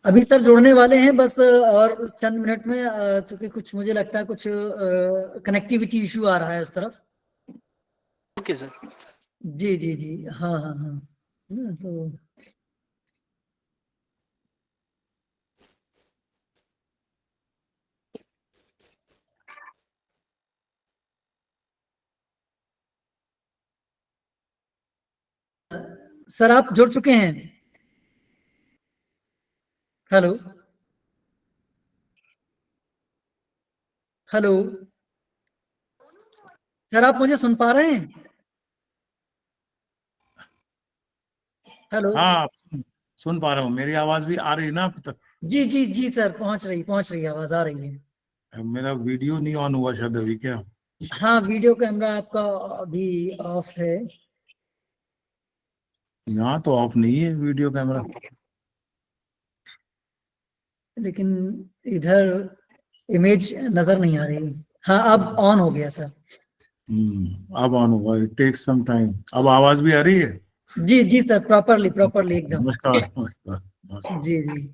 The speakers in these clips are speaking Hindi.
अभी सर जुड़ने वाले हैं बस, और चंद मिनट में, चूंकि कुछ मुझे लगता है कुछ कनेक्टिविटी इशू आ रहा है उस तरफ। Okay sir. जी जी जी, हाँ हाँ हाँ। तो सर आप जुड़ चुके हैं? हेलो हेलो सर, आप मुझे सुन पा रहे हैं? हेलो। हाँ, सुन पा रहा हूँ। मेरी आवाज भी आ रही है ना अब तक? जी जी जी सर, पहुंच रही है, आवाज आ रही है। मेरा वीडियो नहीं ऑन हुआ शायद अभी, क्या? हाँ, वीडियो कैमरा आपका अभी ऑफ है। यहाँ तो ऑफ नहीं है वीडियो कैमरा। लेकिन इधर इमेज नजर नहीं आ रही। हाँ, अब ऑन हो गया सर। अब ऑन हुआ। It takes some time. अब आवाज भी आ रही है? जी जी सर, प्रॉपरली एकदम। नमस्कार, नमस्कार, नमस्कार। जी जी।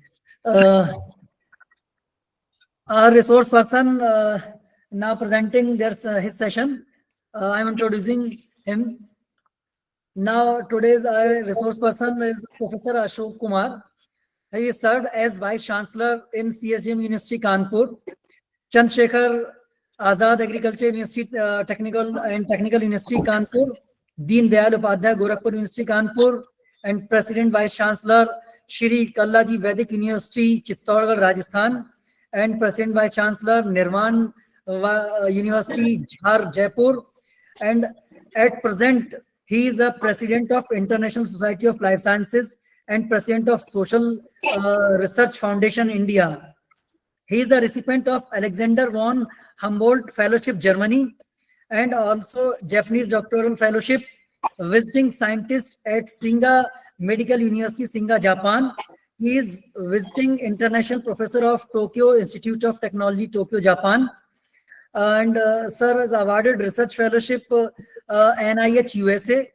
Our resource person now presenting his session. I am introducing him. Now today's resource person is Professor Ashok Kumar. He is served as Vice Chancellor in CSGM University Kanpur, Chandrasekhar Azad Agriculture University Technical University Kanpur, Deen Dayal Upadhyay Gorakhpur University Kanpur, and President Vice Chancellor Shri Kallaji Vedic University Chittorgarh Rajasthan, and President Vice Chancellor Nirvan University Jhar Jaipur, and at present he is a President of International Society of Life Sciences and President of Social Research Foundation India. He is the recipient of Alexander von Humboldt Fellowship, Germany, and also Japanese Doctoral Fellowship, visiting scientist at Singa Medical University, Singa, Japan. He is visiting international professor of Tokyo Institute of Technology, Tokyo, Japan. And sir is awarded research fellowship NIH USA.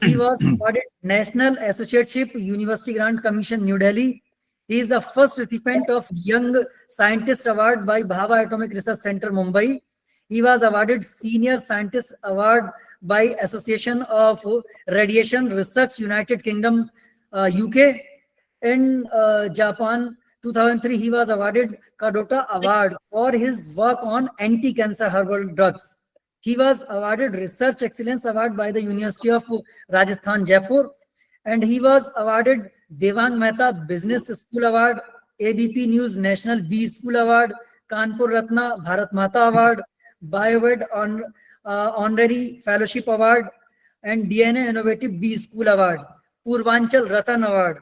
He was awarded National Associateship University Grant Commission, New Delhi. He is the first recipient of Young Scientist Award by Bhabha Atomic Research Center, Mumbai. He was awarded Senior Scientist Award by Association of Radiation Research, United Kingdom, UK. In Japan, 2003, he was awarded Kadota Award for his work on anti-cancer herbal drugs. He was awarded Research Excellence Award by the University of Rajasthan, Jaipur, and he was awarded Devang Mehta Business School Award, ABP News National B School Award, Kanpur Ratna Bharat Mata Award, BioVed Honorary Fellowship Award, and DNA Innovative B School Award, Purvanchal Ratan Award.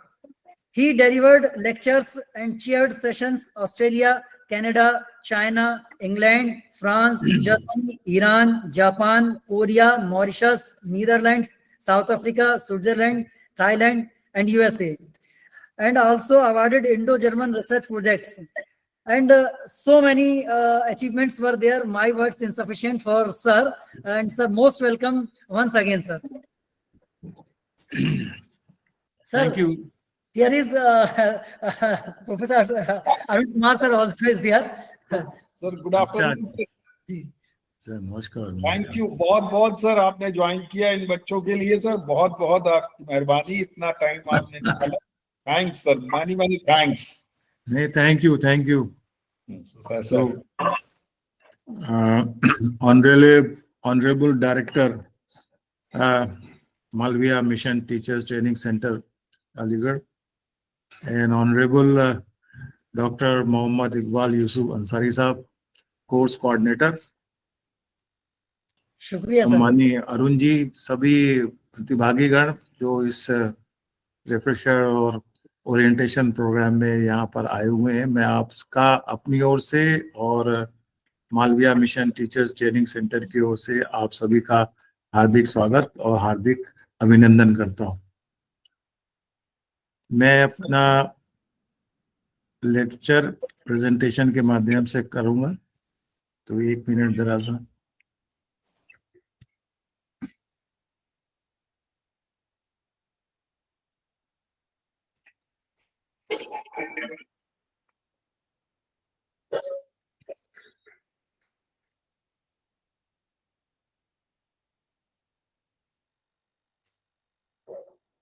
He delivered lectures and chaired sessions Australia, Canada, China, England, France, Germany, Iran, Japan, Korea, Mauritius, Netherlands, South Africa, Switzerland, Thailand, and USA. And also awarded Indo-German research projects. And so many achievements were there. My words insufficient for sir. And sir, most welcome once again, sir. Sir, Thank you. here is Professor Arun Kumar sir also is there. Sir good afternoon. जी सर नमस्कार। थैंक यू बहुत बहुत सर, आपने ज्वाइन किया इन बच्चों के लिए सर, बहुत बहुत आपकी मेहरबानी, इतना टाइम आपने निकाला। Thanks sir, many many thanks. नहीं, thank you, thank you. Sir Honorable Director, Malviya Mission Teachers Training Center, Aligarh, and Honorable Dr. Mohammad Iqbal Yusuf Ansari Sahab, Course Coordinator, शुक्रिया सर। सम्मानीय अरुण जी, सभी प्रतिभागीगण जो इस रिफ्रेशर और ओरिएंटेशन प्रोग्राम में यहाँ पर आए हुए हैं, मैं आपका अपनी ओर से और Malaviya mission teachers training centre की ओर से आप सभी का हार्दिक स्वागत और हार्दिक अभिनंदन करता हूँ। मैं अपना लेक्चर प्रेजेंटेशन के माध्यम से करूँगा, तो 1 मिनट जरा सा।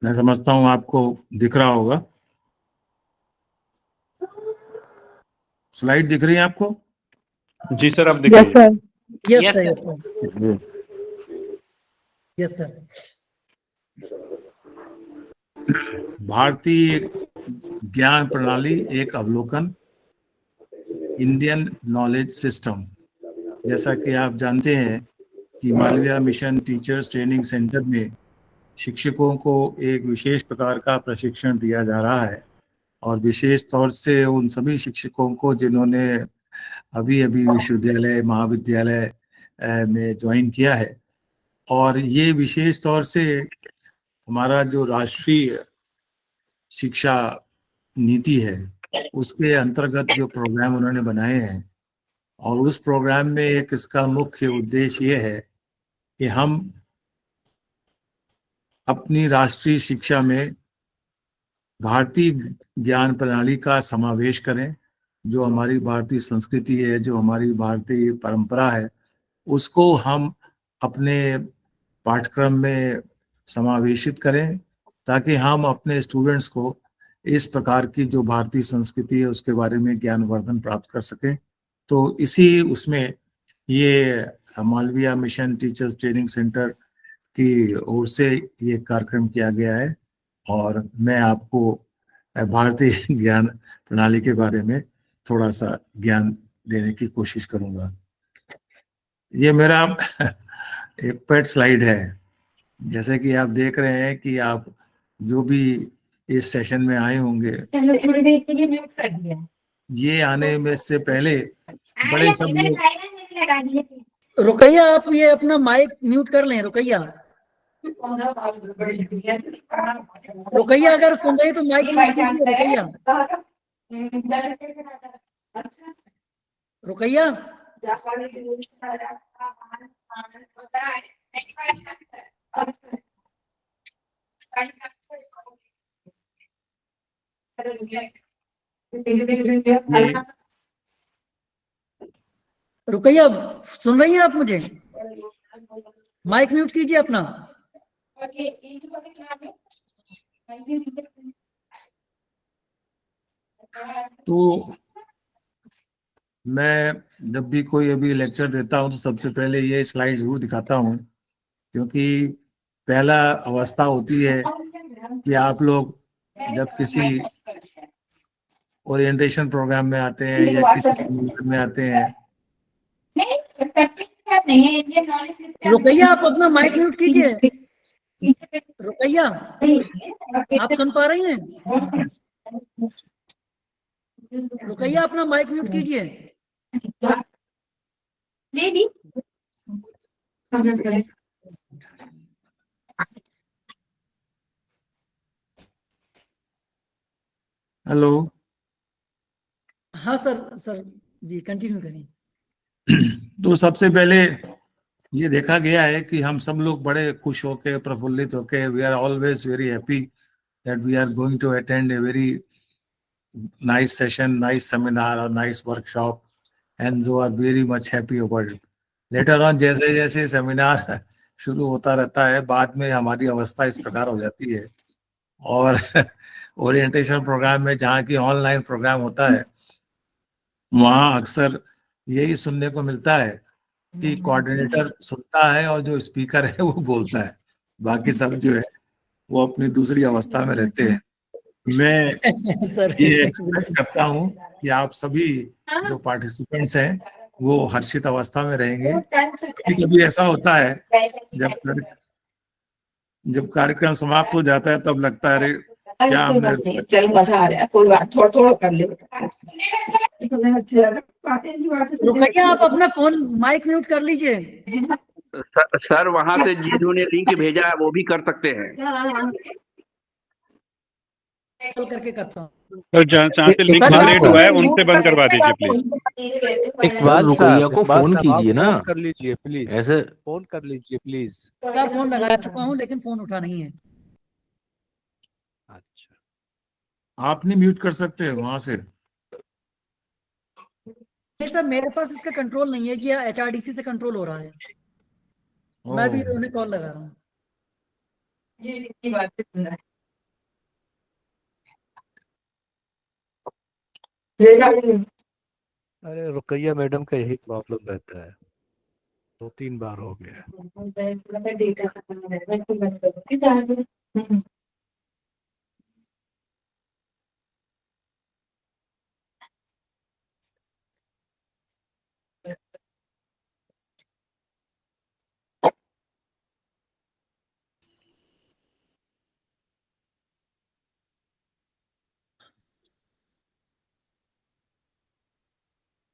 मैं समझता हूँ आपको दिख रहा होगा, स्लाइड दिख रही है आपको? जी सर, आप दिख रही यस है। Sir. Yes, Yes, sir. sir. Yes, sir. भारतीय ज्ञान प्रणाली एक अवलोकन, इंडियन नॉलेज सिस्टम। जैसा कि आप जानते हैं कि Malviya mission teachers training centre में शिक्षकों को एक विशेष प्रकार का प्रशिक्षण दिया जा रहा है, और विशेष तौर से उन सभी शिक्षकों को जिन्होंने अभी अभी विश्वविद्यालय महाविद्यालय में ज्वाइन किया है। और ये विशेष तौर से हमारा जो राष्ट्रीय शिक्षा नीति है उसके अंतर्गत जो प्रोग्राम उन्होंने बनाए हैं, और उस प्रोग्राम में एक इसका मुख्य उद्देश्य ये है कि हम अपनी राष्ट्रीय शिक्षा में भारतीय ज्ञान प्रणाली का समावेश करें। जो हमारी भारतीय संस्कृति है, जो हमारी भारतीय परंपरा है, उसको हम अपने पाठ्यक्रम में समावेशित करें, ताकि हम अपने स्टूडेंट्स को इस प्रकार की जो भारतीय संस्कृति है उसके बारे में ज्ञानवर्धन प्राप्त कर सकें। तो इसी उसमें ये Malviya mission teachers training centre की ओर से ये कार्यक्रम किया गया है, और मैं आपको भारतीय ज्ञान प्रणाली के बारे में थोड़ा सा ज्ञान देने की कोशिश करूंगा। ये मेरा एक पेट स्लाइड है। जैसे कि आप देख रहे हैं कि आप जो भी इस सेशन में आए होंगे, ये आने में से पहले बड़े सब लोग। रुकैया, आप ये अपना माइक म्यूट कर लें। रुकैया, रुकैया अगर सुन रही तो माइक म्यूट कीजिए। रुकैया, रुकैया सुन रही हैं आप मुझे? माइक म्यूट कीजिए अपना। तो मैं जब भी कोई अभी लेक्चर देता हूं तो सबसे पहले ये स्लाइड जरूर दिखाता हूं, क्योंकि पहला अवस्था होती है कि आप लोग जब किसी ओरिएंटेशन प्रोग्राम में आते हैं या किसी सेमिनार में आते हैं। रुकैया, आप अपना माइक म्यूट कीजिए। रुकैया, आप सुन पा रही हैं? रुकैया, अपना माइक म्यूट कीजिए। हेलो। हाँ सर, सर जी कंटिन्यू करिए। तो सबसे पहले ये देखा गया है कि हम सब लोग बड़े खुश होके, प्रफुल्लित होके, we are always very happy that we are going to attend a very nice session, nice seminar और नाइस वर्कशॉप, एंड जो are very much happy about it. Later on जैसे जैसे सेमिनार शुरू होता रहता है, बाद में हमारी अवस्था इस प्रकार हो जाती है। और ओरिएंटेशन प्रोग्राम में जहाँ की ऑनलाइन प्रोग्राम होता है, वहाँ अक्सर यही सुनने को मिलता है कि कोऑर्डिनेटर सुनता है और जो स्पीकर है वो बोलता है, बाकी सब जो है वो अपनी दूसरी अवस्था में रहते हैं। मैं सर ये एक्सपेक्ट करता हूँ कि आप सभी जो पार्टिसिपेंट्स हैं वो हर्षित अवस्था में रहेंगे। कभी कभी ऐसा होता है जब कार्यक्रम समाप्त हो जाता है तब लगता है अरे क्या हमने। चल मजा आ रहा है, कोई बात, थोड़ा थोड़ा कर ले। रुकैया, आप अपना फोन माइक म्यूट कर लीजिए। सर वहां से जिन्होंने लिंक भेजा है वो भी कर सकते हैं। कॉल करके करता हूँ। सर जहाँ से लिंक जनरेट हुआ है उनसे बंद करवा दीजिए प्लीज। इकबाल रुकैया को फोन कीजिए ना, फोन कर लीजिए प्लीज, ऐसे फोन कर लीजिए प्लीज। सर फोन लगा चुका हूँ लेकिन फोन उठा नहीं है। अच्छा, आप नहीं म्यूट कर सकते वहां से? नहीं सर, मेरे पास इसका कंट्रोल नहीं है कि HRDC से कंट्रोल हो रहा है। मैं भी ओह, उन्हें कॉल लगा रहा हूँ। ये इसकी बात सुन रहा है। ये क्या है? अरे रुकैया मैडम का यही प्रॉब्लम रहता है, 2-3 बार हो गया है। डेटा खत्म है, मैं इसको बंद करूंगी चार्ज।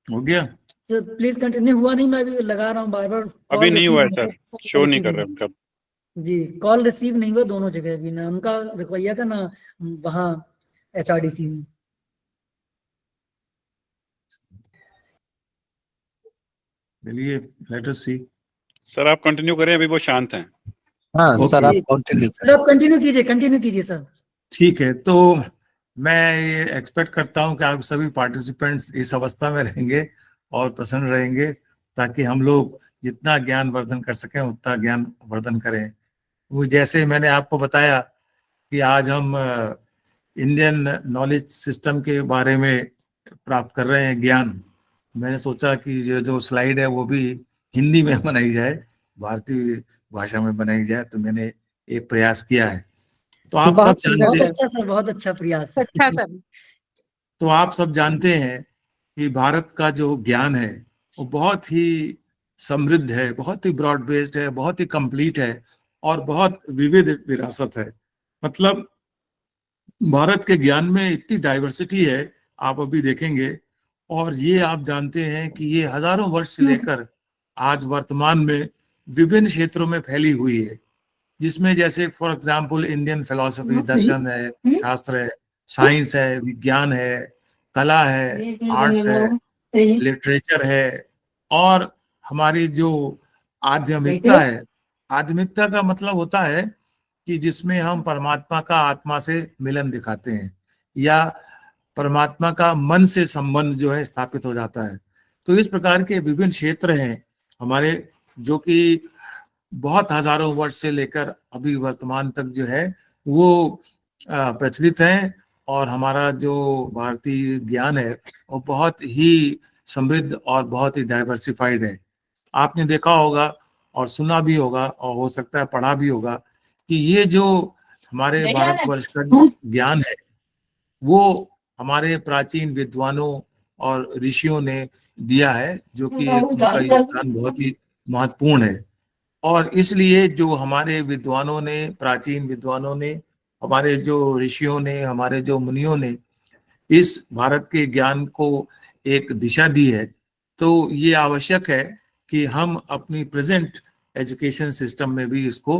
हो गया? Sir please continue. हुआ नहीं, मैं भी लगा रहा हूँ बार बार। अभी नहीं हुआ है सर, शो नहीं कर रहे उनका। जी, कॉल रिसीव नहीं हुआ दोनों जगह भी, ना उनका रुकैया का, ना वहाँ HRDC में। चलिए, लेट अस सी। सर आप कंटिन्यू करें, अभी वो शांत हैं। हाँ सर, ओके, आप कंटिन्यू सर आप कंटिन्यू कीजिए सर। ठीक है। तो मैं ये एक्सपेक्ट करता हूं कि आप सभी पार्टिसिपेंट्स इस अवस्था में रहेंगे और प्रसन्न रहेंगे, ताकि हम लोग जितना ज्ञान वर्धन कर सकें उतना ज्ञान वर्धन करें। वो जैसे मैंने आपको बताया कि आज हम इंडियन नॉलेज सिस्टम के बारे में प्राप्त कर रहे हैं ज्ञान। मैंने सोचा कि ये जो स्लाइड है वो भी हिंदी में बनाई जाए, भारतीय भाषा में बनाई जाए, तो मैंने एक प्रयास किया है। तो आप सब बहुत जानते अच्छा सर, बहुत अच्छा प्रयास। अच्छा सर। तो आप सब जानते हैं कि भारत का जो ज्ञान है वो बहुत ही समृद्ध है, बहुत ही ब्रॉड बेस्ड है, बहुत ही कंप्लीट है और बहुत विविध विरासत है। मतलब भारत के ज्ञान में इतनी डाइवर्सिटी है, आप अभी देखेंगे। और ये आप जानते हैं कि ये हजारों वर्ष से लेकर आज वर्तमान में विभिन्न क्षेत्रों में फैली हुई है, जिसमें जैसे फॉर एग्जांपल इंडियन फिलॉसफी, दर्शन है, शास्त्र है, साइंस है, विज्ञान है, कला है, आर्ट्स है, लिटरेचर है, और हमारी जो आध्यात्मिकता है। आध्यात्मिकता का मतलब होता है कि जिसमें हम परमात्मा का आत्मा से मिलन दिखाते हैं, या परमात्मा का मन से संबंध जो है स्थापित हो जाता है। तो इस प्रकार के विभिन्न क्षेत्र हैं हमारे, जो कि बहुत हजारों वर्ष से लेकर अभी वर्तमान तक जो है वो प्रचलित है। और हमारा जो भारतीय ज्ञान है वो बहुत ही समृद्ध और बहुत ही डाइवर्सिफाइड है। आपने देखा होगा और सुना भी होगा और हो सकता है पढ़ा भी होगा कि ये जो हमारे भारतवर्ष का जो ज्ञान है वो हमारे प्राचीन विद्वानों और ऋषियों ने दिया है, जो कि उनका योगदान बहुत ही महत्वपूर्ण है। और इसलिए जो हमारे विद्वानों ने, प्राचीन विद्वानों ने, हमारे जो ऋषियों ने, हमारे जो मुनियों ने इस भारत के ज्ञान को एक दिशा दी है, तो ये आवश्यक है कि हम अपनी प्रेजेंट एजुकेशन सिस्टम में भी इसको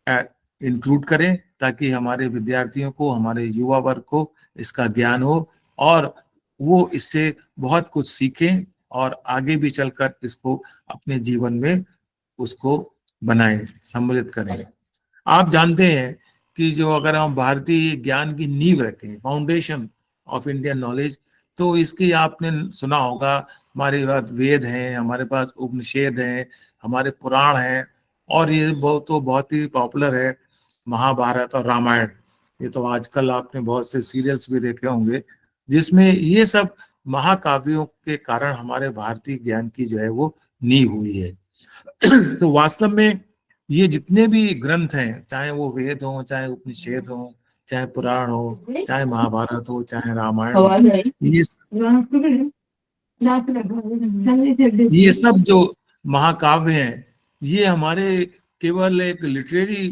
इंक्लूड करें, ताकि हमारे विद्यार्थियों को, हमारे युवा वर्ग को इसका ज्ञान हो और वो इससे बहुत कुछ सीखें और आगे भी चलकर इसको अपने जीवन में उसको बनाएं, सम्मिलित करें। आप जानते हैं कि जो अगर हम भारतीय ज्ञान की नींव रखें, फाउंडेशन ऑफ इंडियन नॉलेज, तो इसकी आपने सुना होगा, हमारे पास वेद हैं, हमारे पास उपनिषद हैं, हमारे पुराण हैं, और ये बहुत ही पॉपुलर है महाभारत और रामायण। ये तो आजकल आपने बहुत से सीरियल्स भी देखे होंगे, जिसमें ये सब महाकाव्यों के कारण हमारे भारतीय ज्ञान की जो है वो नींव हुई है। तो वास्तव में ये जितने भी ग्रंथ हैं, चाहे वो वेद हो, चाहे उपनिषद हो, चाहे पुराण हो, चाहे महाभारत हो, चाहे रामायण हो, ये सब जो महाकाव्य हैं, ये हमारे केवल एक लिटरेरी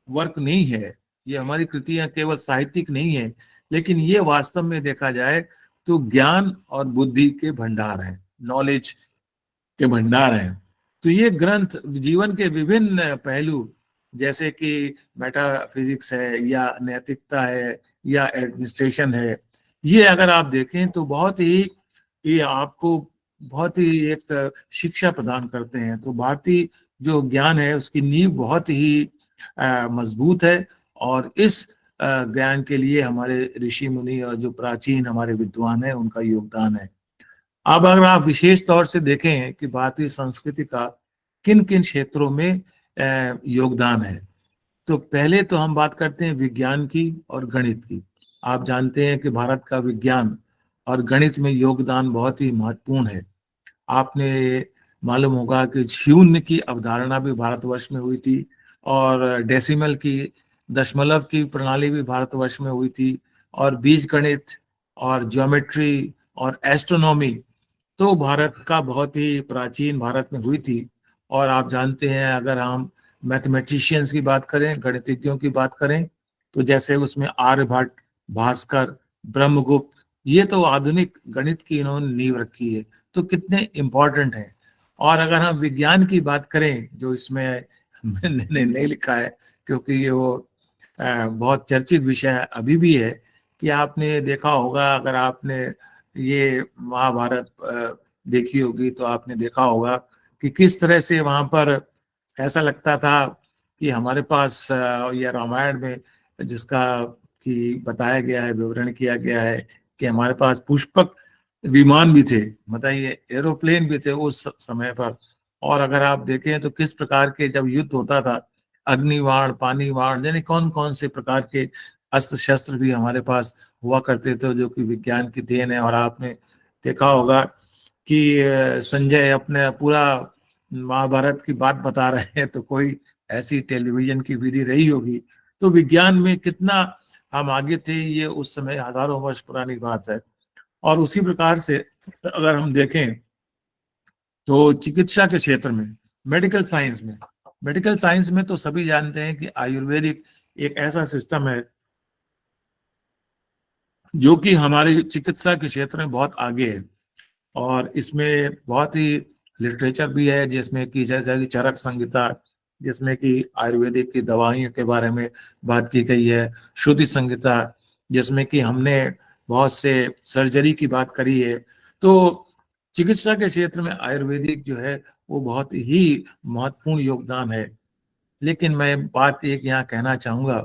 वर्क नहीं है, ये हमारी कृतियां केवल साहित्यिक नहीं है, लेकिन ये वास्तव में देखा जाए तो ज्ञान और बुद्धि के भंडार हैं, नॉलेज के भंडार हैं। तो ये ग्रंथ जीवन के विभिन्न पहलू, जैसे कि मेटाफिजिक्स है, या नैतिकता है, या एडमिनिस्ट्रेशन है, ये अगर आप देखें तो बहुत ही, ये आपको बहुत ही एक शिक्षा प्रदान करते हैं। तो भारतीय जो ज्ञान है उसकी नींव बहुत ही मजबूत है, और इस ज्ञान के लिए हमारे ऋषि मुनि और जो प्राचीन हमारे विद्वान हैं उनका योगदान है। अब अगर आप विशेष तौर से देखें कि भारतीय संस्कृति का किन किन क्षेत्रों में योगदान है, तो पहले तो हम बात करते हैं विज्ञान की और गणित की। आप जानते हैं कि भारत का विज्ञान और गणित में योगदान बहुत ही महत्वपूर्ण है। आपने मालूम होगा कि शून्य की अवधारणा भी भारतवर्ष में हुई थी और डेसिमल की, दशमलव की प्रणाली भी भारतवर्ष में हुई थी, और बीजगणित और ज्योमेट्री और एस्ट्रोनॉमी तो भारत का बहुत ही प्राचीन भारत में हुई थी। और आप जानते हैं अगर हम मैथमेटिशियंस की बात करें, गणितज्ञों की बात करें, तो जैसे उसमें आर्यभट्ट, भास्कर, ब्रह्मगुप्त, ये तो आधुनिक गणित की इन्होंने नींव रखी है, तो कितने इम्पोर्टेंट हैं। और अगर हम विज्ञान की बात करें, जो इसमें मैंने नहीं लिखा है क्योंकि ये वो बहुत चर्चित विषय अभी भी है, कि आपने देखा होगा, अगर आपने ये महाभारत देखी होगी तो आपने देखा होगा कि किस तरह से वहां पर ऐसा लगता था कि हमारे पास या रामायण में जिसका कि बताया गया है, विवरण किया गया है कि हमारे पास पुष्पक विमान भी थे, बताइए एरोप्लेन भी थे उस समय पर। और अगर आप देखें तो किस प्रकार के जब युद्ध होता था, अग्निबाण, पानी बाण, यानी कौन कौन से प्रकार के अस्त्र शस्त्र भी हमारे पास हुआ करते थे, जो कि विज्ञान की देन है। और आपने देखा होगा कि संजय अपने पूरा महाभारत की बात बता रहे हैं, तो कोई ऐसी टेलीविजन की विधि रही होगी। तो विज्ञान में कितना हम आगे थे, ये उस समय हजारों वर्ष पुरानी बात है। और उसी प्रकार से अगर हम देखें तो चिकित्सा के क्षेत्र में, मेडिकल साइंस में तो सभी जानते हैं कि आयुर्वेदिक एक ऐसा सिस्टम है जो कि हमारी चिकित्सा के क्षेत्र में बहुत आगे है। और इसमें बहुत ही लिटरेचर भी है, जिसमें कि जैसे कि चरक संहिता, जिसमें कि आयुर्वेदिक की दवाइयों के बारे में बात की गई है, श्रुति संहिता, जिसमें कि हमने बहुत से सर्जरी की बात करी है। तो चिकित्सा के क्षेत्र में आयुर्वेदिक जो है वो बहुत ही महत्वपूर्ण योगदान है। लेकिन मैं बात एक यहाँ कहना चाहूंगा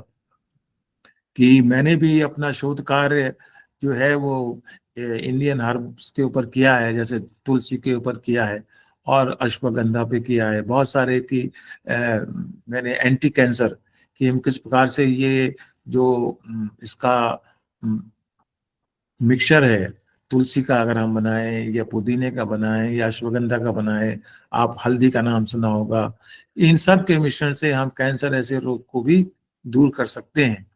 कि मैंने भी अपना शोध कार्य जो है वो इंडियन हर्ब्स के ऊपर किया है, जैसे तुलसी के ऊपर किया है और अश्वगंधा पे किया है, बहुत सारे की मैंने एंटी कैंसर कि हम किस प्रकार से ये जो इसका मिक्सचर है, तुलसी का अगर हम बनाएं या पुदीने का बनाएं या अश्वगंधा का बनाएं, आप हल्दी का नाम सुना होगा, इन सब के मिश्रण से हम कैंसर ऐसे रोग को भी दूर कर सकते हैं।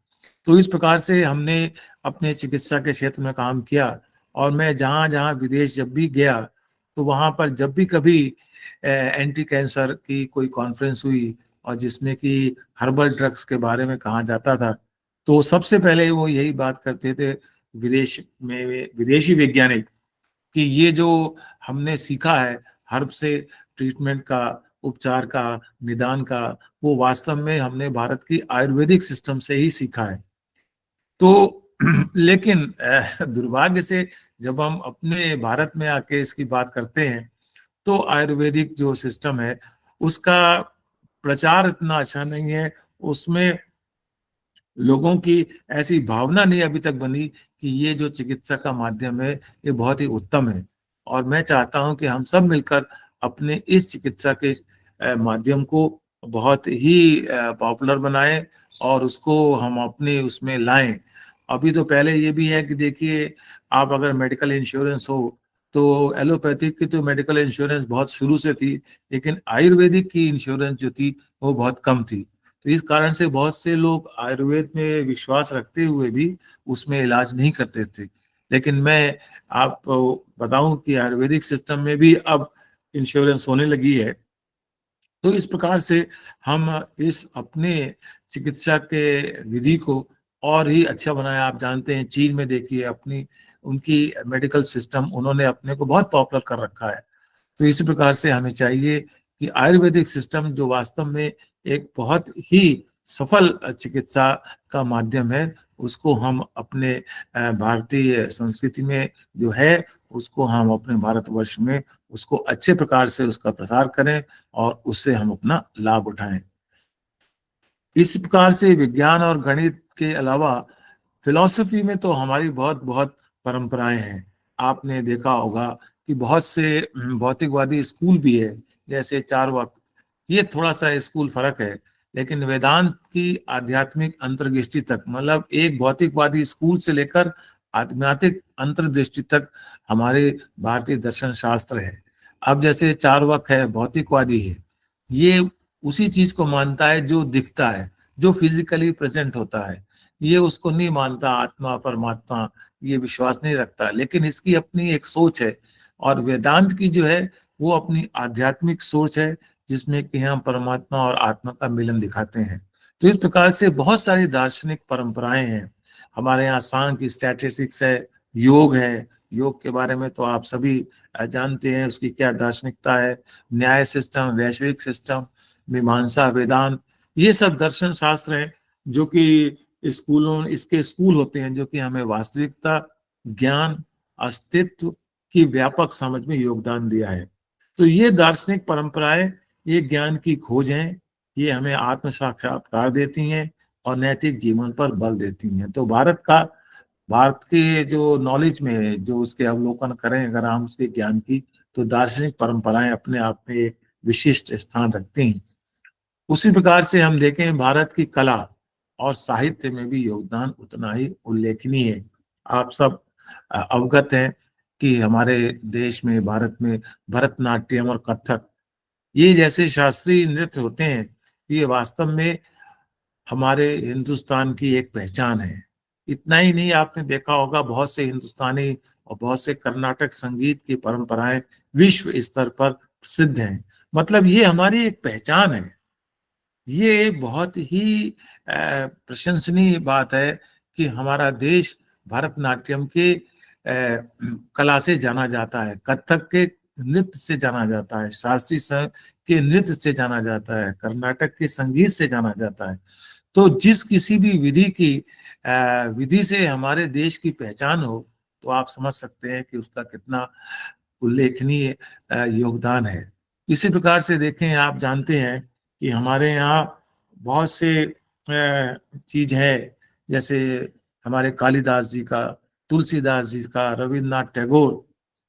तो इस प्रकार से हमने अपने चिकित्सा के क्षेत्र में काम किया। और मैं जहाँ जहाँ विदेश जब भी गया तो वहाँ पर जब भी कभी एंटी कैंसर की कोई कॉन्फ्रेंस हुई और जिसमें कि हर्बल ड्रग्स के बारे में कहा जाता था, तो सबसे पहले वो यही बात करते थे विदेश में विदेशी वैज्ञानिक कि ये जो हमने सीखा है हर्ब से ट्रीटमेंट का, उपचार का, निदान का, वो वास्तव में हमने भारत की आयुर्वेदिक सिस्टम से ही सीखा है। तो लेकिन दुर्भाग्य से जब हम अपने भारत में आके इसकी बात करते हैं तो आयुर्वेदिक जो सिस्टम है उसका प्रचार इतना अच्छा नहीं है, उसमें लोगों की ऐसी भावना नहीं अभी तक बनी कि ये जो चिकित्सा का माध्यम है ये बहुत ही उत्तम है। और मैं चाहता हूं कि हम सब मिलकर अपने इस चिकित्सा के माध्यम को बहुत ही पॉपुलर बनाएं और उसको हम अपने उसमें लाएं। अभी तो पहले ये भी है कि देखिए, आप अगर मेडिकल इंश्योरेंस हो तो एलोपैथिक की तो मेडिकल इंश्योरेंस बहुत शुरू से थी, लेकिन आयुर्वेदिक की इंश्योरेंस जो थी वो बहुत कम थी। तो इस कारण से बहुत से लोग आयुर्वेद में विश्वास रखते हुए भी उसमें इलाज नहीं करते थे। लेकिन मैं आपको बताऊं कि आयुर्वेदिक सिस्टम में भी अब इंश्योरेंस होने लगी है। तो इस प्रकार से हम इस अपने चिकित्सा के विधि को और ही अच्छा बनाया। आप जानते हैं चीन में देखिए अपनी उनकी मेडिकल सिस्टम उन्होंने अपने को बहुत पॉपुलर कर रखा है। तो इसी प्रकार से हमें चाहिए कि आयुर्वेदिक सिस्टम जो वास्तव में एक बहुत ही सफल चिकित्सा का माध्यम है, उसको हम अपने भारतीय संस्कृति में जो है उसको हम अपने भारतवर्ष में उसको अच्छे प्रकार से उसका प्रसार करें और उससे हम अपना लाभ उठाएं। इस प्रकार से विज्ञान और गणित के अलावा फिलॉसफी में तो हमारी बहुत बहुत परंपराएं हैं। आपने देखा होगा कि बहुत से भौतिकवादी स्कूल भी है, जैसे चारवाक। ये थोड़ा सा स्कूल फर्क है, लेकिन वेदांत की आध्यात्मिक अंतर्दृष्टि तक, मतलब एक भौतिकवादी स्कूल से लेकर आध्यात्मिक अंतर्दृष्टि तक हमारे भारतीय दर्शन शास्त्र है। अब जैसे चारवाक है, भौतिकवादी है, ये उसी चीज को मानता है जो दिखता है, जो फिजिकली प्रेजेंट होता है। ये उसको नहीं मानता आत्मा परमात्मा, ये विश्वास नहीं रखता, लेकिन इसकी अपनी एक सोच है। और वेदांत की जो है वो अपनी आध्यात्मिक सोच है, जिसमें कि हम परमात्मा और आत्मा का मिलन दिखाते हैं। तो इस प्रकार से बहुत सारी दार्शनिक परंपराएं हैं। हमारे यहाँ सांख्य, स्टैटिस्टिक्स है, योग है। योग के बारे में तो आप सभी जानते हैं उसकी क्या दार्शनिकता है। न्याय सिस्टम, वैश्विक सिस्टम, मीमांसा, वेदांत, ये सब दर्शन शास्त्र हैं जो कि स्कूलों, इसके स्कूल होते हैं जो कि हमें वास्तविकता, ज्ञान, अस्तित्व की व्यापक समझ में योगदान दिया है। तो ये दार्शनिक परंपराएं, ये ज्ञान की खोज हैं, ये हमें आत्म साक्षात्कार देती हैं और नैतिक जीवन पर बल देती हैं। तो भारत के जो नॉलेज में जो उसके अवलोकन करें अगर हम उसके ज्ञान की, तो दार्शनिक परंपराएं अपने आप में एक विशिष्ट स्थान रखती हैं। उसी प्रकार से हम देखें भारत की कला और साहित्य में भी योगदान उतना ही उल्लेखनीय है। आप सब अवगत हैं कि हमारे देश में, भारत में भरतनाट्यम और कथक, ये जैसे शास्त्रीय नृत्य होते हैं, ये वास्तव में हमारे हिंदुस्तान की एक पहचान है। इतना ही नहीं, आपने देखा होगा बहुत से हिंदुस्तानी और बहुत से कर्नाटक संगीत की परंपराएं विश्व स्तर पर प्रसिद्ध हैं। मतलब ये हमारी एक पहचान है। ये बहुत ही प्रशंसनीय बात है कि हमारा देश भरतनाट्यम के कला से जाना जाता है, कथक के नृत्य से जाना जाता है, शास्त्रीय संगीत के नृत्य से जाना जाता है, कर्नाटक के संगीत से जाना जाता है। तो जिस किसी भी विधि से हमारे देश की पहचान हो, तो आप समझ सकते हैं कि उसका कितना उल्लेखनीय योगदान है। इसी प्रकार से देखें, आप जानते हैं कि हमारे यहाँ बहुत से चीज है, जैसे हमारे कालिदास जी का, तुलसीदास जी का, रविन्द्रनाथ टैगोर,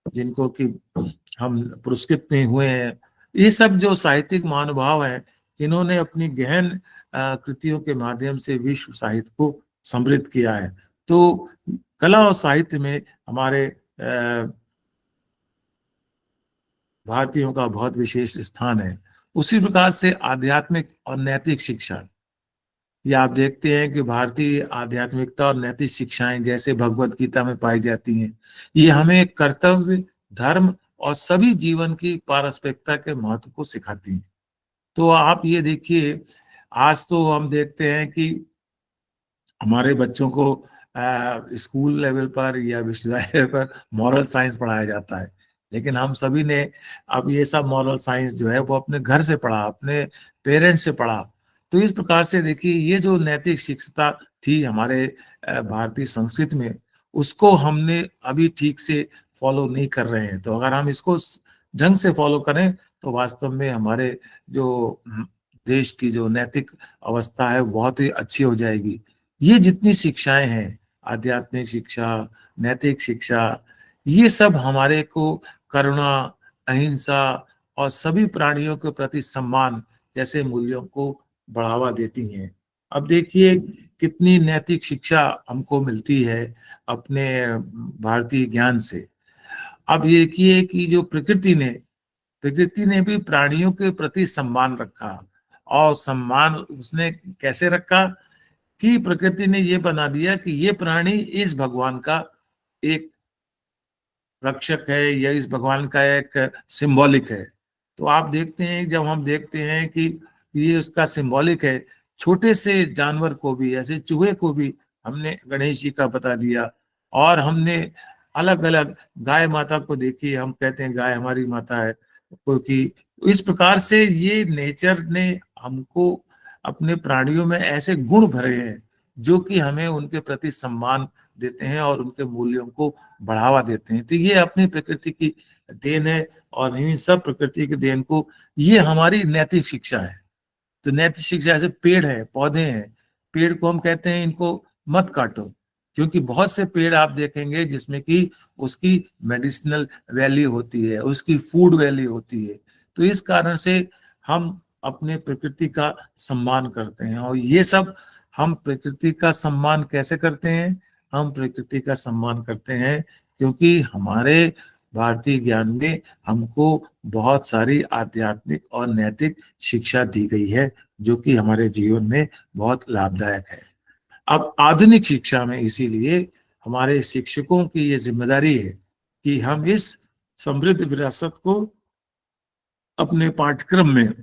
जिनको कि हम पुरस्कृत में हुए हैं। ये सब जो साहित्यिक महानुभाव हैं, इन्होंने अपनी गहन कृतियों के माध्यम से विश्व साहित्य को समृद्ध किया है। तो कला और साहित्य में हमारे भारतीयों का बहुत विशेष स्थान है। उसी प्रकार से आध्यात्मिक और नैतिक शिक्षा, ये आप देखते हैं कि भारतीय आध्यात्मिकता और नैतिक शिक्षाएं जैसे भगवत गीता में पाई जाती हैं, ये हमें कर्तव्य, धर्म और सभी जीवन की पारस्परिकता के महत्व को सिखाती हैं। तो आप ये देखिए, आज तो हम देखते हैं कि हमारे बच्चों को स्कूल लेवल पर या विश्वविद्यालय पर मॉरल साइंस पढ़ाया जाता है, लेकिन हम सभी ने अब ये सब मॉरल साइंस जो है वो अपने घर से पढ़ा, अपने पेरेंट्स से पढ़ा। तो इस प्रकार से देखिए, ये जो नैतिक शिक्षता थी हमारे भारतीय संस्कृति में, उसको हमने अभी ठीक से फॉलो नहीं कर रहे हैं। तो अगर हम इसको ढंग से फॉलो करें, तो वास्तव में हमारे जो देश की जो नैतिक अवस्था है बहुत ही अच्छी हो जाएगी। ये जितनी शिक्षाएं हैं, आध्यात्मिक शिक्षा, नैतिक शिक्षा, ये सब हमारे को करुणा, अहिंसा और सभी प्राणियों के प्रति सम्मान जैसे मूल्यों को बढ़ावा देती हैं। अब देखिए कितनी नैतिक शिक्षा हमको मिलती है अपने भारतीय ज्ञान से। अब ये देखिए कि जो प्रकृति ने भी प्राणियों के प्रति सम्मान रखा, और सम्मान उसने कैसे रखा कि प्रकृति ने ये बना दिया कि ये प्राणी इस भगवान का एक रक्षक है, या इस भगवान का एक सिंबॉलिक है। तो आप देखते हैं, जब हम देखते हैं कि ये उसका सिंबॉलिक है, छोटे से जानवर को भी, ऐसे चूहे को भी हमने गणेश जी का बता दिया। और हमने अलग अलग गाय माता को देखी, हम कहते हैं गाय हमारी माता है, क्योंकि इस प्रकार से ये नेचर ने हमको अपने प्राणियों में ऐसे गुण भरे हैं जो कि हमें उनके प्रति सम्मान देते हैं और उनके मूल्यों को बढ़ावा देते हैं। तो ये अपनी प्रकृति की देन है, और इन सब प्रकृति की देन को, ये हमारी नैतिक शिक्षा है। तो नैतिक शिक्षा जैसे पेड़ है, पौधे हैं, पेड़ को हम कहते हैं इनको मत काटो, क्योंकि बहुत से पेड़ आप देखेंगे जिसमें कि उसकी मेडिसिनल वैल्यू होती है, उसकी फूड वैल्यू होती है। तो इस कारण से हम अपने प्रकृति का सम्मान करते हैं। और ये सब हम प्रकृति का सम्मान कैसे करते हैं? हम प्रकृति का सम्मान करते हैं क्योंकि हमारे भारतीय ज्ञान में हमको बहुत सारी आध्यात्मिक और नैतिक शिक्षा दी गई है, जो कि हमारे जीवन में बहुत लाभदायक है। अब आधुनिक शिक्षा में इसीलिए हमारे शिक्षकों की ये जिम्मेदारी है कि हम इस समृद्ध विरासत को अपने पाठ्यक्रम में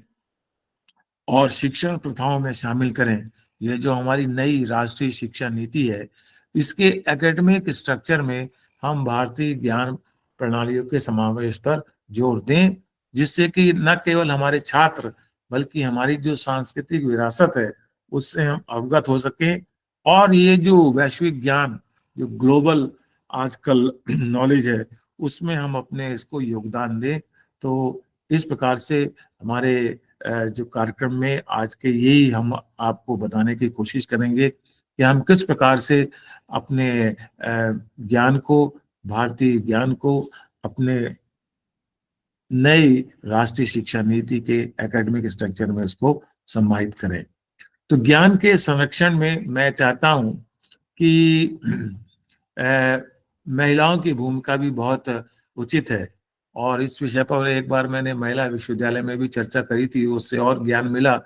और शिक्षण प्रथाओं में शामिल करें। ये जो हमारी नई राष्ट्रीय शिक्षा नीति है, इसके एकेडमिक स्ट्रक्चर में हम भारतीय ज्ञान प्रणालियों के समावेश पर जोर दें, जिससे कि न केवल हमारे छात्र बल्कि हमारी जो सांस्कृतिक विरासत है उससे हम अवगत हो सकें। और ये जो वैश्विक ज्ञान, जो ग्लोबल आजकल नॉलेज है, उसमें हम अपने इसको योगदान दें। तो इस प्रकार से हमारे जो कार्यक्रम में आज के यही हम आपको बताने की कोशिश करेंगे कि हम किस प्रकार से अपने ज्ञान को, भारतीय ज्ञान को अपने नई राष्ट्रीय शिक्षा नीति के एकेडमिक स्ट्रक्चर में उसको सम्मानित करें। तो ज्ञान के संरक्षण में मैं चाहता हूं कि महिलाओं की भूमिका भी बहुत उचित है। और इस विषय पर एक बार मैंने महिला विश्वविद्यालय में भी चर्चा करी थी, उससे और ज्ञान मिला।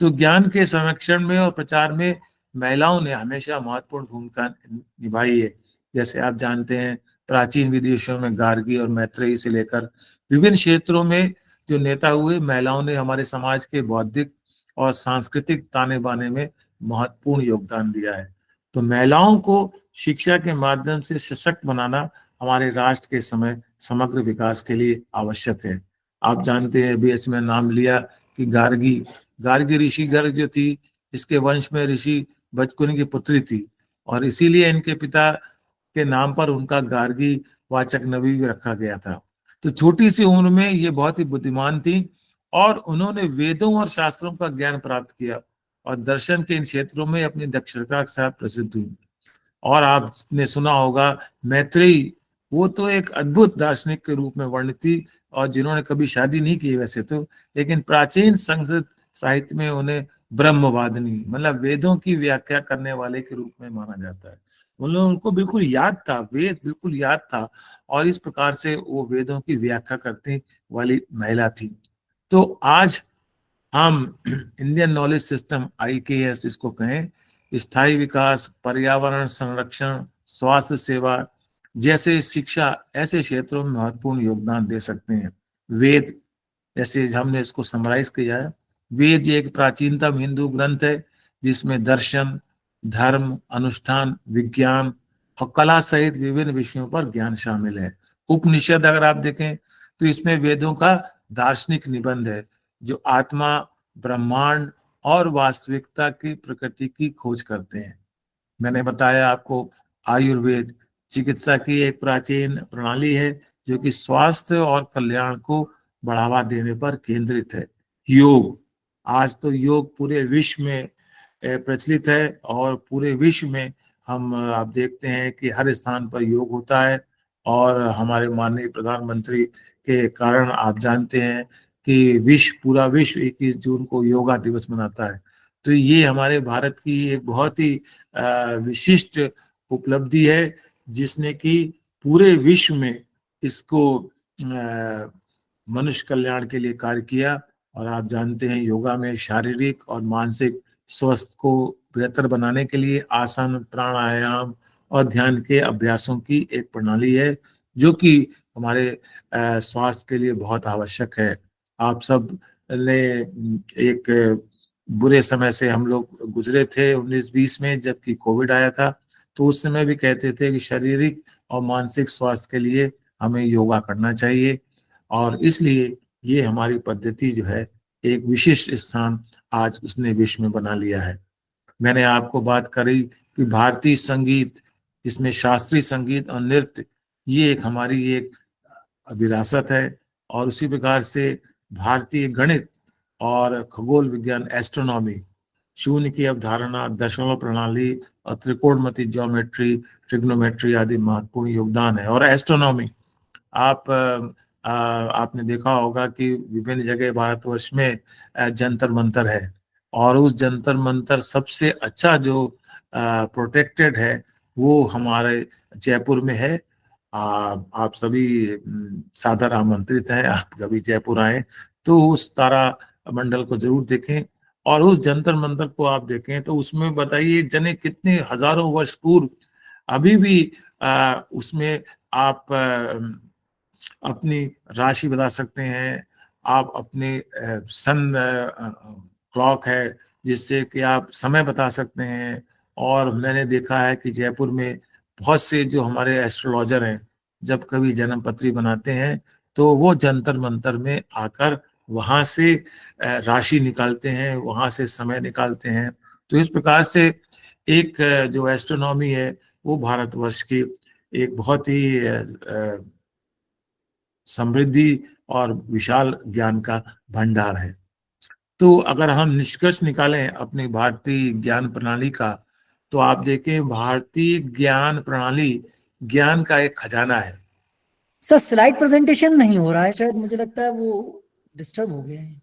तो ज्ञान के संरक्षण में और प्रचार में महिलाओं ने हमेशा महत्वपूर्ण भूमिका निभाई है। जैसे आप जानते हैं, प्राचीन विदेशों में गार्गी और मैत्रेयी से लेकर विभिन्न क्षेत्रों में जो नेता हुए, महिलाओं ने हमारे समाज के बौद्धिक और सांस्कृतिक ताने बाने में महत्वपूर्ण योगदान दिया है। तो महिलाओं को शिक्षा के माध्यम से सशक्त बनाना हमारे राष्ट्र के समय समग्र विकास के लिए आवश्यक है। आप जानते हैं, अभी इसमें नाम लिया कि गार्गी ऋषि गर्ग जो थी, इसके वंश में ऋषि बचकुनी की पुत्री थी, और इसीलिए इनके पिता के नाम पर उनका गार्गी वाचक नवी भी रखा गया था। तो छोटी सी उम्र में ये बहुत ही बुद्धिमान थी और उन्होंने वेदों और शास्त्रों का ज्ञान प्राप्त किया और दर्शन के इन क्षेत्रों में अपनी दक्षता के साथ प्रसिद्ध हुई। और आपने सुना होगा मैत्रेयी, वो तो एक अद्भुत दार्शनिक के रूप में वर्णित थी, और जिन्होंने कभी शादी नहीं की वैसे तो, लेकिन प्राचीन संस्कृत साहित्य में उन्हें ब्रह्मवादिनी, मतलब वेदों की व्याख्या करने वाले के रूप में माना जाता है। उनको बिल्कुल याद था, वेद बिल्कुल याद था, और इस प्रकार से वो वेदों की व्याख्या करने वाली महिला थी। तो आज हम इंडियन नॉलेज सिस्टम, IKS इसको कहें, स्थायी विकास, पर्यावरण संरक्षण, स्वास्थ्य सेवा जैसे शिक्षा ऐसे क्षेत्रों में महत्वपूर्ण योगदान दे सकते हैं। वेद, जैसे हमने इसको समराइज किया है, वेद एक प्राचीनतम हिंदू ग्रंथ है जिसमें दर्शन, धर्म, अनुष्ठान, विज्ञान और कला सहित विभिन्न विषयों पर ज्ञान शामिल है। उपनिषद अगर आप देखें तो इसमें वेदों का दार्शनिक निबंध है जो आत्मा, ब्रह्मांड और वास्तविकता की प्रकृति की खोज करते हैं। मैंने बताया आपको, आयुर्वेद चिकित्सा की एक प्राचीन प्रणाली है जो कि स्वास्थ्य और कल्याण को बढ़ावा देने पर केंद्रित है। योग, आज तो योग पूरे विश्व में प्रचलित है और पूरे विश्व में हम आप देखते हैं कि हर स्थान पर योग होता है। और हमारे माननीय प्रधानमंत्री के कारण आप जानते हैं कि पूरा विश्व 21 जून को योगा दिवस मनाता है। तो ये हमारे भारत की एक बहुत ही विशिष्ट उपलब्धि है जिसने कि पूरे विश्व में इसको मनुष्य कल्याण के लिए कार्य किया। और आप जानते हैं, योगा में शारीरिक और मानसिक स्वास्थ्य को बेहतर बनाने के लिए आसन, प्राणायाम और ध्यान के अभ्यासों की एक प्रणाली है जो कि हमारे स्वास्थ्य के लिए बहुत आवश्यक है। आप सब ने एक बुरे समय से हम लोग गुजरे थे 19-20 में, जबकि कोविड आया था, तो उस समय भी कहते थे कि शारीरिक और मानसिक स्वास्थ्य के लिए हमें योगा करना चाहिए। और इसलिए ये हमारी पद्धति जो है एक विशिष्ट स्थान आज उसने विश्व में बना लिया है। मैंने आपको बात करी कि भारतीय संगीत, इसमें शास्त्रीय संगीत और नृत्य, ये एक हमारी एक विरासत है। और उसी प्रकार से भारतीय गणित और खगोल विज्ञान एस्ट्रोनॉमी, शून्य की अवधारणा, दशमलव प्रणाली और त्रिकोणमिति ज्योमेट्री, ट्रिग्नोमेट्री आदि महत्वपूर्ण योगदान है। और एस्ट्रोनॉमी आपने देखा होगा कि विभिन्न जगह भारतवर्ष में जंतर मंतर है, और उस जंतर मंतर सबसे अच्छा जो प्रोटेक्टेड है वो हमारे जयपुर में है। आप सभी सादर आमंत्रित हैं, आप कभी जयपुर आए तो उस तारा मंडल को जरूर देखें, और उस जंतर मंतर को आप देखें तो उसमें बताइए जने कितने हजारों वर्ष पूर्व अभी भी उसमें आप अपनी राशि बता सकते हैं, आप अपने सन क्लॉक है जिससे कि आप समय बता सकते हैं। और मैंने देखा है कि जयपुर में बहुत से जो हमारे एस्ट्रोलॉजर हैं जब कभी जन्म पत्री बनाते हैं तो वो जंतर मंतर में आकर वहां से राशि निकालते हैं, वहां से समय निकालते हैं। तो इस प्रकार से एक जो एस्ट्रोनॉमी है वो भारतवर्ष की एक बहुत ही समृद्धि और विशाल ज्ञान का भंडार है। तो अगर हम निष्कर्ष निकालें अपनी भारतीय ज्ञान प्रणाली का, तो आप देखें भारतीय ज्ञान प्रणाली ज्ञान का एक खजाना है। सर स्लाइड प्रेजेंटेशन नहीं हो रहा है, शायद मुझे लगता है वो डिस्टर्ब हो गया है।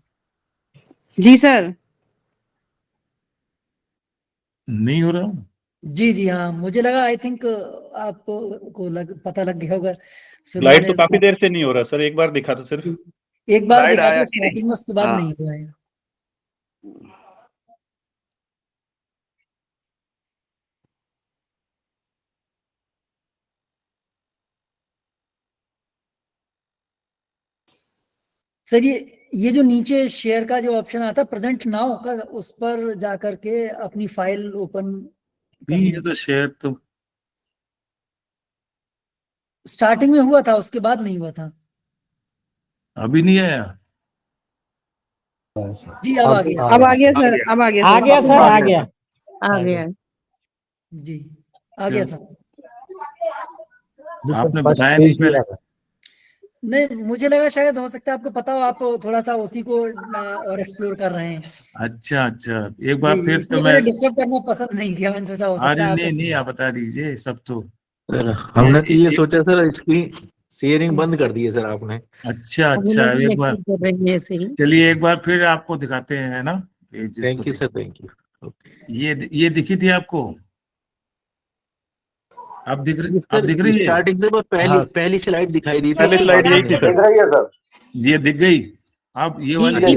जी सर। नहीं हो रहा? जी हाँ, मुझे लगा, आई थिंक आपको पता लग गया होगा। फिर लाइट तो मैंने काफी देर से नहीं हो रहा सर, एक बार दिखा दो सिर्फ। एक बार Slide दिखा आया था कि नहीं? स्टार्टिंग में, उसके बाद हाँ। नहीं हुआ है। सर ये जो नीचे शेयर का जो ऑप्शन आता है प्रेजेंट नाउ का, उस पर जाकर के अपनी फाइल ओपन नहीं, ये तो शेयर तो स्टार्टिंग में हुआ था, उसके बाद नहीं हुआ था। अभी नहीं आया। जी अब आ गया। अब आ गया सर, अब आ गया आ सर। गया सर, आ गया। आ गया। जी आ गया सर। आपने बताया नहीं पहले। नहीं, मुझे लगा शायद हो सकता है आपको पता हो, आप थोड़ा सा उसी को और एक्सप्लोर कर रहे हैं। अच्छा अच्छा, एक बार जी, फिर इसलिए तो मैं, मैंने डिस्टर्ब करना पसंद नहीं किया, मैंने सोचा हो सकता अरे है नहीं नहीं, आप आप बता दीजिए सब तो। सर हमने तो ये एक- सोचा सर स्क्रीन शेयरिंग बंद कर दी है सर आपने। अच्छा अच्छा, एक बार चलिए एक बार फिर आपको दिखाते हैं, है ना, ये जिसको thank you sir, thank you. ये दिखी थी आपको? अब दिख रही है? स्टार्टिंग से बस पहली स्लाइड दिखाई दी थी। पहले स्लाइड यही थी सर। ये दिख गई? अब ये वाली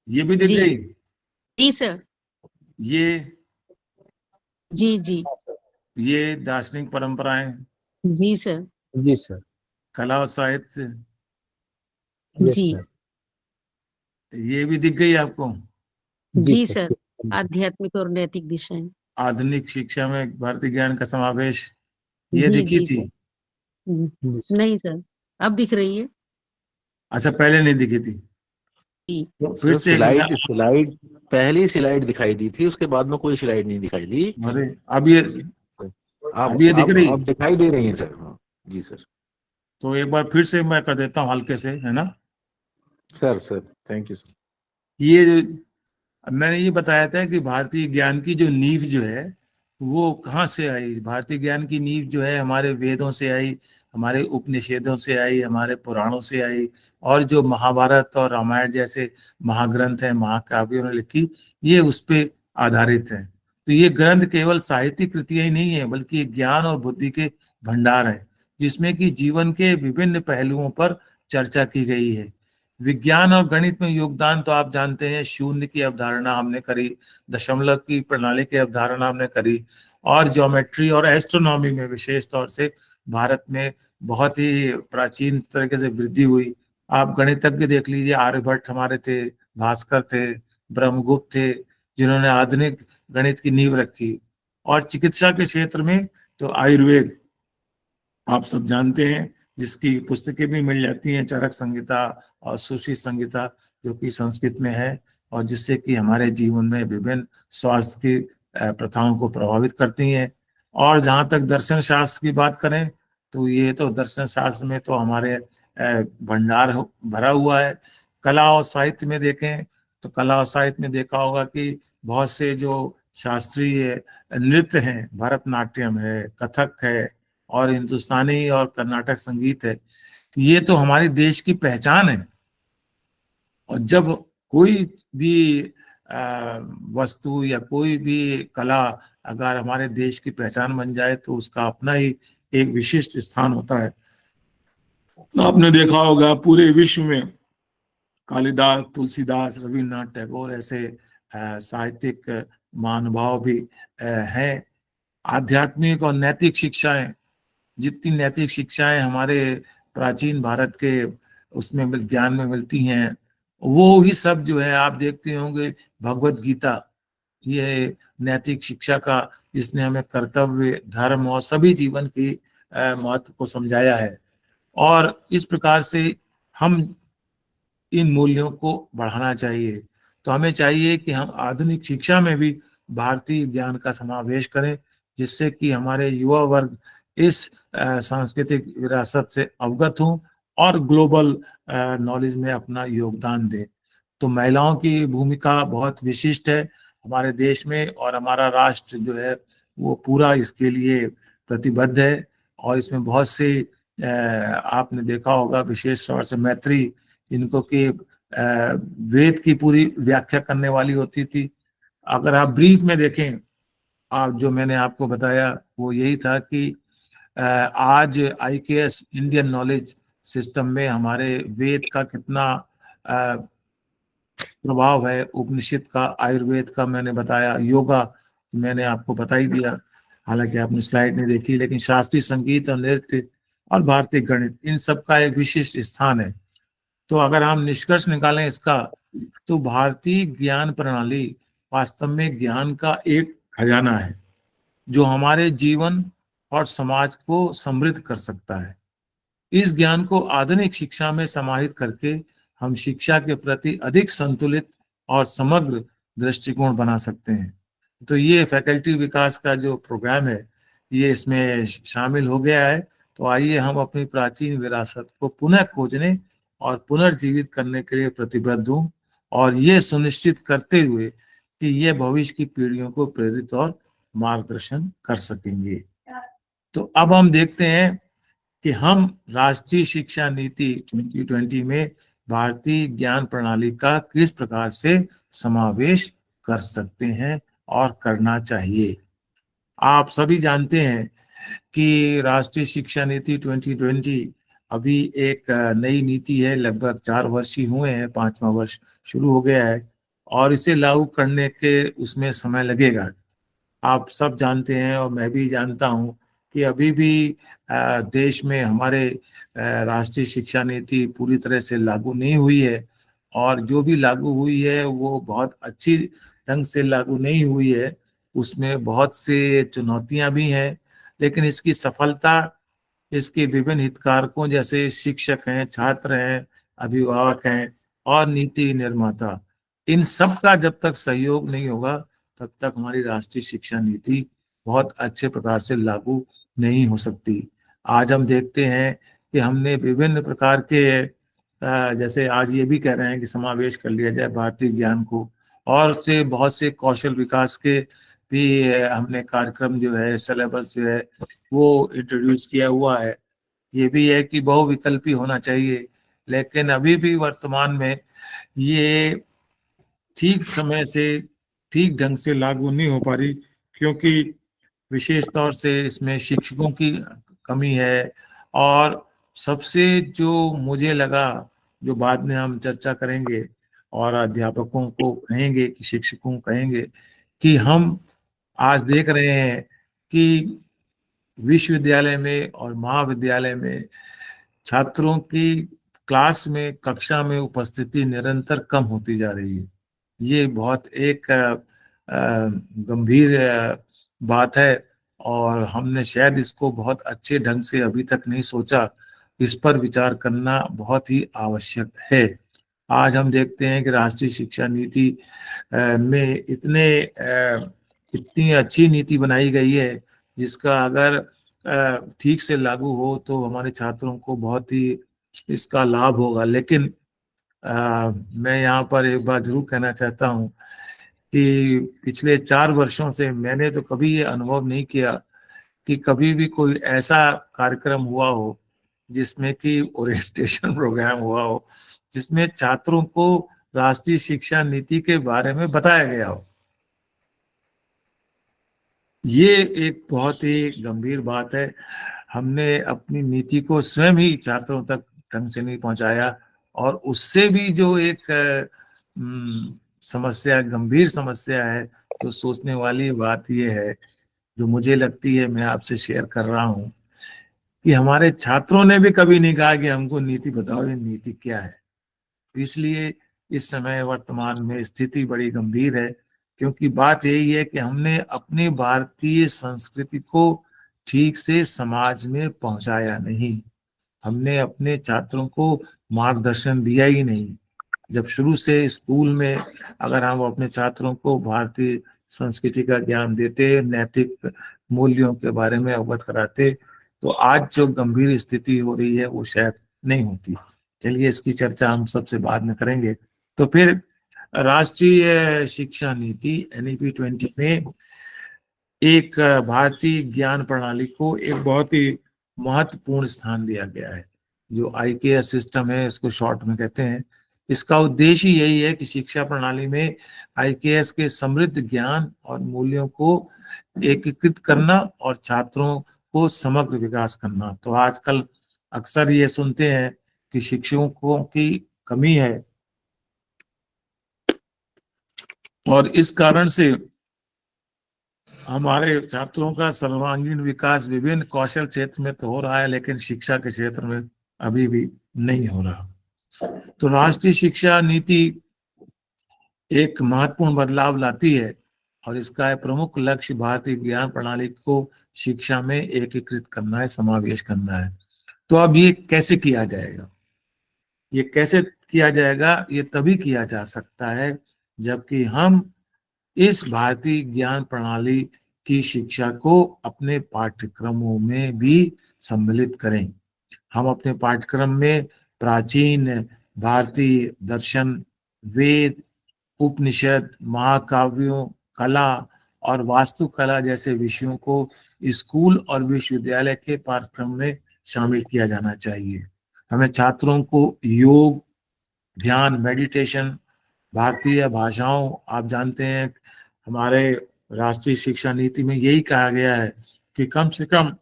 ये भी दिख गई? जी सर। ये जी जी ये दार्शनिक परंपराएं, जी सर। जी सर। कला और साहित्य, जी ये भी दिख गई आपको? जी सर। आध्यात्मिक और नैतिक दिशाएं। आधुनिक शिक्षा में भारतीय ज्ञान का समावेश, ये जी दिखी जी थी? सर। नहीं सर, अब दिख रही है। अच्छा, पहले नहीं दिखी थी? जी। तो फिर से स्लाइड पहली स्लाइड दिखाई दी थी, उसके बाद में कोई स्लाइड नहीं दिखाई दी। अरे अब ये दिख रही? अब दिखाई दे रही है सर। हाँ जी सर। तो एक बार फिर से मैं कर देता हूँ हल्के से, है ना सर थैंक यू सर। ये मैंने ये बताया था कि भारतीय ज्ञान की जो नींव जो है वो कहाँ से आई। भारतीय ज्ञान की नींव जो है हमारे वेदों से आई, हमारे उपनिषेधों से आई, हमारे पुराणों से आई, और जो महाभारत और रामायण जैसे महाग्रंथ हैं, महाकाव्यों ने लिखी, ये उस पे आधारित है। तो ये ग्रंथ केवल साहित्यिक कृतियां ही नहीं है, बल्कि ये ज्ञान और बुद्धि के भंडार है, जिसमें कि जीवन के विभिन्न पहलुओं पर चर्चा की गई है। विज्ञान और गणित में योगदान तो आप जानते हैं, शून्य की अवधारणा हमने करी, दशमलव की प्रणाली की अवधारणा हमने करी, और ज्योमेट्री और एस्ट्रोनॉमी में विशेष तौर से भारत में बहुत ही प्राचीन तरीके से वृद्धि हुई। आप गणितज्ञ देख लीजिए, आर्यभट्ट हमारे थे, भास्कर थे, ब्रह्मगुप्त थे, जिन्होंने आधुनिक गणित की नींव रखी। और चिकित्सा के क्षेत्र में तो आयुर्वेद आप सब जानते हैं, जिसकी पुस्तकें भी मिल जाती हैं, चरक संहिता और सुश्री संहिता, जो कि संस्कृत में है, और जिससे कि हमारे जीवन में विभिन्न स्वास्थ्य की प्रथाओं को प्रभावित करती हैं। और जहाँ तक दर्शन शास्त्र की बात करें तो ये तो दर्शन शास्त्र में तो हमारे भंडार भरा हुआ है। कला और साहित्य में देखें तो कला और साहित्य में देखा होगा कि बहुत से जो शास्त्रीय नृत्य हैं, भरतनाट्यम है, कथक है और हिंदुस्तानी और कर्नाटक संगीत है, ये तो हमारे देश की पहचान है। और जब कोई भी वस्तु या कोई भी कला अगर हमारे देश की पहचान बन जाए तो उसका अपना ही एक विशिष्ट स्थान होता है। आपने देखा होगा पूरे विश्व में कालिदास, तुलसीदास, रविन्द्रनाथ टैगोर ऐसे साहित्यिक महानुभाव भी हैं। आध्यात्मिक और नैतिक शिक्षाएं, जितनी नैतिक शिक्षाएं हमारे प्राचीन भारत के उसमें ज्ञान में मिलती हैं, वो ही सब जो है आप देखते होंगे भगवत गीता, ये नैतिक शिक्षा का, इसने हमें कर्तव्य, धर्म और सभी जीवन की महत्व को समझाया है। और इस प्रकार से हम इन मूल्यों को बढ़ाना चाहिए। तो हमें चाहिए कि हम आधुनिक शिक्षा में भी भारतीय ज्ञान का समावेश करें, जिससे कि हमारे युवा वर्ग इस सांस्कृतिक विरासत से अवगत हों और ग्लोबल नॉलेज में अपना योगदान दें। तो महिलाओं की भूमिका बहुत विशिष्ट है हमारे देश में, और हमारा राष्ट्र जो है वो पूरा इसके लिए प्रतिबद्ध है। और इसमें बहुत से आपने देखा होगा विशेष तौर से मैत्री, इनको कि वेद की पूरी व्याख्या करने वाली होती थी। अगर आप ब्रीफ में देखें, आप जो मैंने आपको बताया वो यही था कि आज IKS इंडियन नॉलेज सिस्टम में हमारे वेद का कितना प्रभाव है, उपनिषद का, आयुर्वेद का मैंने बताया, योगा मैंने आपको बता ही दिया, हालांकि आपने स्लाइड नहीं देखी, लेकिन शास्त्रीय संगीत और नृत्य और भारतीय गणित, इन सब का एक विशिष्ट स्थान है। तो अगर हम निष्कर्ष निकालें इसका, तो भारतीय ज्ञान प्रणाली वास्तव में ज्ञान का एक खजाना है जो हमारे जीवन और समाज को समृद्ध कर सकता है। इस ज्ञान को आधुनिक शिक्षा में समाहित करके हम शिक्षा के प्रति अधिक संतुलित और समग्र दृष्टिकोण बना सकते हैं। तो ये फैकल्टी विकास का जो प्रोग्राम है ये इसमें शामिल हो गया है। तो आइए हम अपनी प्राचीन विरासत को पुनः खोजने और पुनर्जीवित करने के लिए प्रतिबद्ध हूँ, और ये सुनिश्चित करते हुए कि ये भविष्य की पीढ़ियों को प्रेरित और मार्गदर्शन कर सकेंगे। तो अब हम देखते हैं कि हम राष्ट्रीय शिक्षा नीति 2020 में भारतीय ज्ञान प्रणाली का किस प्रकार से समावेश कर सकते हैं और करना चाहिए। आप सभी जानते हैं कि राष्ट्रीय शिक्षा नीति 2020 अभी एक नई नीति है, लगभग 4 वर्ष ही हुए हैं, 5वां वर्ष शुरू हो गया है और इसे लागू करने के उसमें समय लगेगा। आप सब जानते हैं और मैं भी जानता हूं कि अभी भी देश में हमारे राष्ट्रीय शिक्षा नीति पूरी तरह से लागू नहीं हुई है, और जो भी लागू हुई है वो बहुत अच्छी ढंग से लागू नहीं हुई है। उसमें बहुत से चुनौतियां भी हैं, लेकिन इसकी सफलता इसके विभिन्न हितधारकों जैसे शिक्षक हैं, छात्र हैं, अभिभावक हैं और नीति निर्माता, इन सब का जब तक सहयोग नहीं होगा तब तक हमारी राष्ट्रीय शिक्षा नीति बहुत अच्छे प्रकार से लागू नहीं हो सकती। आज हम देखते हैं कि हमने विभिन्न प्रकार के जैसे आज ये भी कह रहे हैं कि समावेश कर लिया जाए भारतीय ज्ञान को, और से बहुत से कौशल विकास के भी हमने कार्यक्रम जो है, सिलेबस जो है वो इंट्रोड्यूस किया हुआ है। ये भी है कि बहुविकल्पी होना चाहिए, लेकिन अभी भी वर्तमान में ये ठीक समय से ठीक ढंग से लागू नहीं हो पा रही, क्योंकि विशेष तौर से इसमें शिक्षकों की कमी है। और सबसे जो मुझे लगा, जो बाद में हम चर्चा करेंगे और अध्यापकों को कहेंगे कि शिक्षकों को कहेंगे कि हम आज देख रहे हैं कि विश्वविद्यालय में और महाविद्यालय में छात्रों की क्लास में, कक्षा में उपस्थिति निरंतर कम होती जा रही है। ये बहुत एक गंभीर बात है और हमने शायद इसको बहुत अच्छे ढंग से अभी तक नहीं सोचा। इस पर विचार करना बहुत ही आवश्यक है। आज हम देखते हैं कि राष्ट्रीय शिक्षा नीति में इतनी अच्छी नीति बनाई गई है जिसका अगर ठीक से लागू हो तो हमारे छात्रों को बहुत ही इसका लाभ होगा। लेकिन मैं यहाँ पर एक बात जरूर कहना चाहता हूँ कि पिछले 4 वर्षों से मैंने तो कभी ये अनुभव नहीं किया कि कभी भी कोई ऐसा कार्यक्रम हुआ हो जिसमें कि ओरिएंटेशन प्रोग्राम हुआ हो जिसमें छात्रों को राष्ट्रीय शिक्षा नीति के बारे में बताया गया हो। ये एक बहुत ही गंभीर बात है। हमने अपनी नीति को स्वयं ही छात्रों तक ढंग से नहीं पहुंचाया और उससे भी जो एक समस्या, गंभीर समस्या है, तो सोचने वाली बात ये है जो मुझे लगती है, मैं आपसे शेयर कर रहा हूं कि हमारे छात्रों ने भी कभी नहीं कहा कि हमको नीति बताओ, ये नीति क्या है। इसलिए इस समय वर्तमान में स्थिति बड़ी गंभीर है, क्योंकि बात यही है कि हमने अपनी भारतीय संस्कृति को ठीक से समाज में पहुंचाया नहीं। हमने अपने छात्रों को मार्गदर्शन दिया ही नहीं। जब शुरू से स्कूल में अगर हम अपने छात्रों को भारतीय संस्कृति का ज्ञान देते, नैतिक मूल्यों के बारे में अवगत कराते, तो आज जो गंभीर स्थिति हो रही है वो शायद नहीं होती। चलिए, इसकी चर्चा हम सबसे बाद में करेंगे। तो फिर राष्ट्रीय शिक्षा नीति NEP 20 में एक भारतीय ज्ञान प्रणाली को एक बहुत ही महत्वपूर्ण स्थान दिया गया है। जो IKS सिस्टम है, इसको शॉर्ट में कहते हैं। इसका उद्देश्य यही है कि शिक्षा प्रणाली में IKS के समृद्ध ज्ञान और मूल्यों को एकीकृत करना और छात्रों को समग्र विकास करना। तो आजकल अक्सर ये सुनते हैं कि शिक्षकों की कमी है और इस कारण से हमारे छात्रों का सर्वांगीण विकास विभिन्न कौशल क्षेत्र में तो हो रहा है, लेकिन शिक्षा के क्षेत्र में अभी भी नहीं हो रहा। तो राष्ट्रीय शिक्षा नीति एक महत्वपूर्ण बदलाव लाती है और इसका प्रमुख लक्ष्य भारतीय ज्ञान प्रणाली को शिक्षा में एकीकृत करना है, समावेश करना है। तो अब ये कैसे किया जाएगा? ये कैसे किया जाएगा? ये तभी किया जा सकता है जबकि हम इस भारतीय ज्ञान प्रणाली की शिक्षा को अपने पाठ्यक्रमों में भी सम्मिलित करें। हम अपने पाठ्यक्रम में प्राचीन भारतीय दर्शन, वेद, उपनिषद, महाकाव्यों, कला और वास्तुकला जैसे विषयों को स्कूल और विश्वविद्यालय के पाठ्यक्रम में शामिल किया जाना चाहिए। हमें छात्रों को योग, ध्यान, मेडिटेशन, भारतीय भाषाओं, आप जानते हैं हमारे राष्ट्रीय शिक्षा नीति में यही कहा गया है कि कम से कम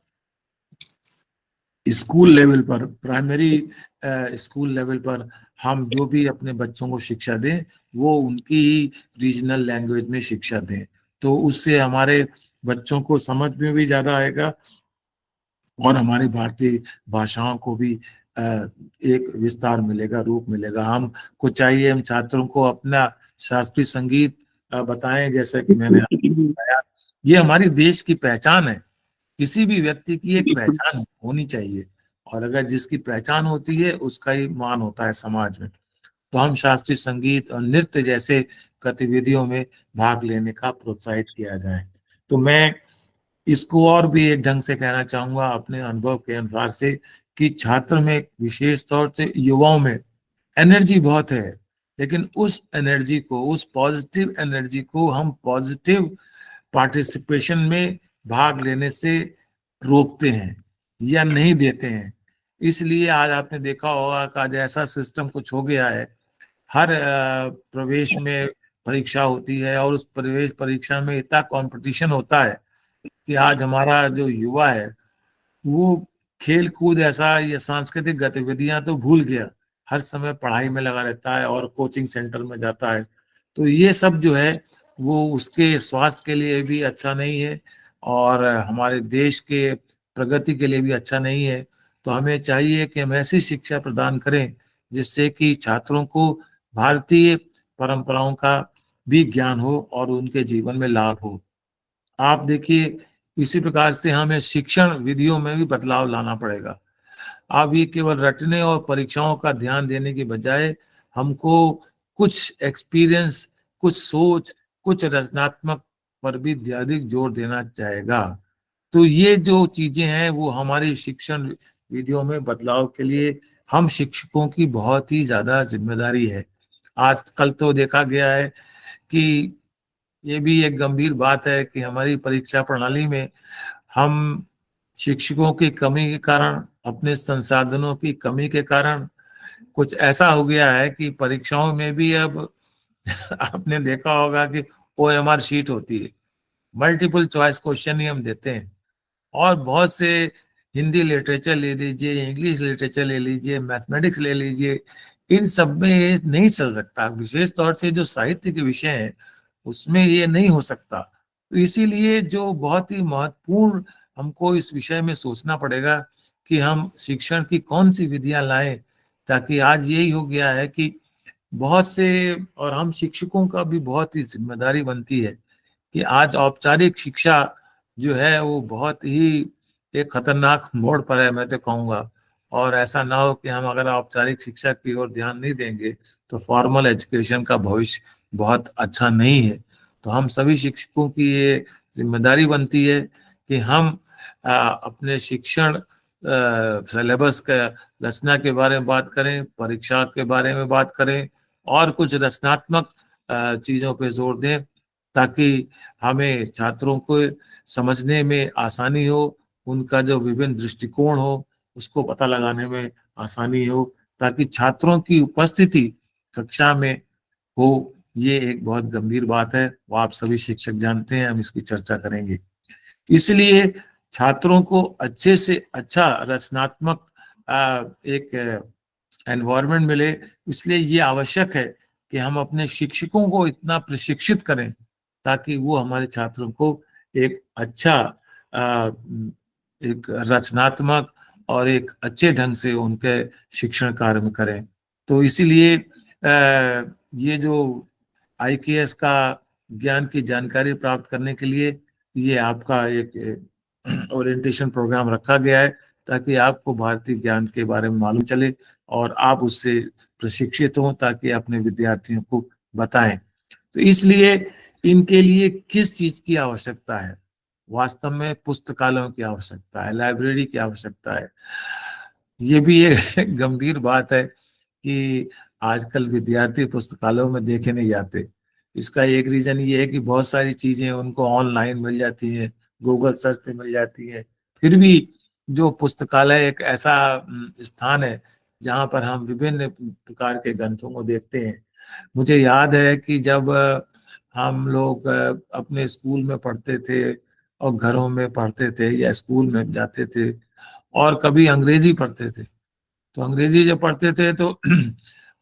स्कूल लेवल पर, प्राइमरी स्कूल लेवल पर हम जो भी अपने बच्चों को शिक्षा दें वो उनकी ही रीजनल लैंग्वेज में शिक्षा दें। तो उससे हमारे बच्चों को समझ में भी ज्यादा आएगा और हमारी भारतीय भाषाओं को भी एक विस्तार मिलेगा, रूप मिलेगा। हमको चाहिए हम छात्रों को अपना शास्त्रीय संगीत बताएं, जैसे कि मैंने बताया, ये हमारी देश की पहचान है। किसी भी व्यक्ति की एक पहचान होनी चाहिए और अगर जिसकी पहचान होती है उसका ही मान होता है समाज में। तो हम शास्त्रीय संगीत और नृत्य जैसे गतिविधियों में भाग लेने का प्रोत्साहित किया जाए। तो मैं इसको और भी एक ढंग से कहना चाहूंगा अपने अनुभव के अनुसार से कि छात्र में, विशेष तौर से युवाओं में एनर्जी बहुत है, लेकिन उस एनर्जी को, उस पॉजिटिव एनर्जी को हम पॉजिटिव पार्टिसिपेशन में भाग लेने से रोकते हैं या नहीं देते हैं। इसलिए आज आपने देखा होगा कि आज ऐसा सिस्टम कुछ हो गया है, हर प्रवेश में परीक्षा होती है और उस प्रवेश परीक्षा में इतना कंपटीशन होता है कि आज हमारा जो युवा है वो खेल कूद ऐसा या सांस्कृतिक गतिविधियां तो भूल गया, हर समय पढ़ाई में लगा रहता है और कोचिंग सेंटर में जाता है। तो ये सब जो है वो उसके स्वास्थ्य के लिए भी अच्छा नहीं है और हमारे देश के प्रगति के लिए भी अच्छा नहीं है। तो हमें चाहिए कि हम ऐसी शिक्षा प्रदान करें जिससे कि छात्रों को भारतीय परंपराओं का भी ज्ञान हो और उनके जीवन में लाभ हो। आप देखिए, इसी प्रकार से हमें शिक्षण विधियों में भी बदलाव लाना पड़ेगा। अब ये केवल रटने और परीक्षाओं का ध्यान देने की बजाय हमको कुछ एक्सपीरियंस, कुछ सोच, कुछ रचनात्मक पर भी अधिक जोर देना चाहेगा। तो ये जो चीजें हैं वो हमारी शिक्षण विधियों में बदलाव के लिए हम शिक्षकों की बहुत ही ज्यादा जिम्मेदारी है। आजकल तो देखा गया है कि ये भी एक गंभीर बात है कि हमारी परीक्षा प्रणाली में हम शिक्षकों की कमी के कारण, अपने संसाधनों की कमी के कारण कुछ ऐसा हो गया है कि परीक्षाओं में भी अब आपने देखा होगा कि OMR शीट होती है, मल्टीपल चॉइस क्वेश्चन ही हम देते हैं। और बहुत से हिंदी लिटरेचर ले लीजिए, इंग्लिश लिटरेचर ले लीजिए, मैथमेटिक्स ले लीजिए, इन सब में ये नहीं चल सकता। विशेष तौर से जो साहित्य के विषय हैं उसमें ये नहीं हो सकता। तो इसीलिए जो बहुत ही महत्वपूर्ण हमको इस विषय में सोचना पड़ेगा कि हम शिक्षण की कौन सी विधियां लाएं, ताकि आज यही हो गया है कि बहुत से, और हम शिक्षकों का भी बहुत ही जिम्मेदारी बनती है कि आज औपचारिक शिक्षा जो है वो बहुत ही एक खतरनाक मोड़ पर है, मैं तो कहूँगा। और ऐसा ना हो कि हम अगर औपचारिक शिक्षा की ओर ध्यान नहीं देंगे तो फॉर्मल एजुकेशन का भविष्य बहुत अच्छा नहीं है। तो हम सभी शिक्षकों की ये जिम्मेदारी बनती है कि हम अपने शिक्षण सिलेबस का रचना के बारे में बात करें, परीक्षा के बारे में बात करें, और कुछ रचनात्मक चीजों पे जोर दें, ताकि हमें छात्रों को समझने में आसानी हो, उनका जो विभिन्न दृष्टिकोण हो उसको पता लगाने में आसानी हो, ताकि छात्रों की उपस्थिति कक्षा में हो। ये एक बहुत गंभीर बात है, वो आप सभी शिक्षक जानते हैं, हम इसकी चर्चा करेंगे। इसलिए छात्रों को अच्छे से अच्छा रचनात्मक एक एनवायरनमेंट मिले, इसलिए ये आवश्यक है कि हम अपने शिक्षकों को इतना प्रशिक्षित करें ताकि वो हमारे छात्रों को एक अच्छा एक रचनात्मक और एक अच्छे ढंग से उनके शिक्षण कार्य में करें। तो इसीलिए ये जो IKS का ज्ञान की जानकारी प्राप्त करने के लिए ये आपका एक ओरिएंटेशन प्रोग्राम रखा गया है, ताकि आपको भारतीय ज्ञान के बारे में मालूम चले और आप उससे प्रशिक्षित हों, ताकि अपने विद्यार्थियों को बताएं। तो इसलिए इनके लिए किस चीज की आवश्यकता है? वास्तव में पुस्तकालयों की आवश्यकता है, लाइब्रेरी की आवश्यकता है। ये भी एक गंभीर बात है कि आजकल विद्यार्थी पुस्तकालयों में देखे नहीं जाते। इसका एक रीजन ये है कि बहुत सारी चीजें उनको ऑनलाइन मिल जाती हैं, गूगल सर्च पे मिल जाती है। फिर भी जो पुस्तकालय एक ऐसा स्थान है जहाँ पर हम विभिन्न प्रकार के ग्रंथों को देखते हैं। मुझे याद है कि जब हम लोग अपने स्कूल में पढ़ते थे और घरों में पढ़ते थे या स्कूल में जाते थे और कभी अंग्रेजी पढ़ते थे, तो अंग्रेजी जब पढ़ते थे तो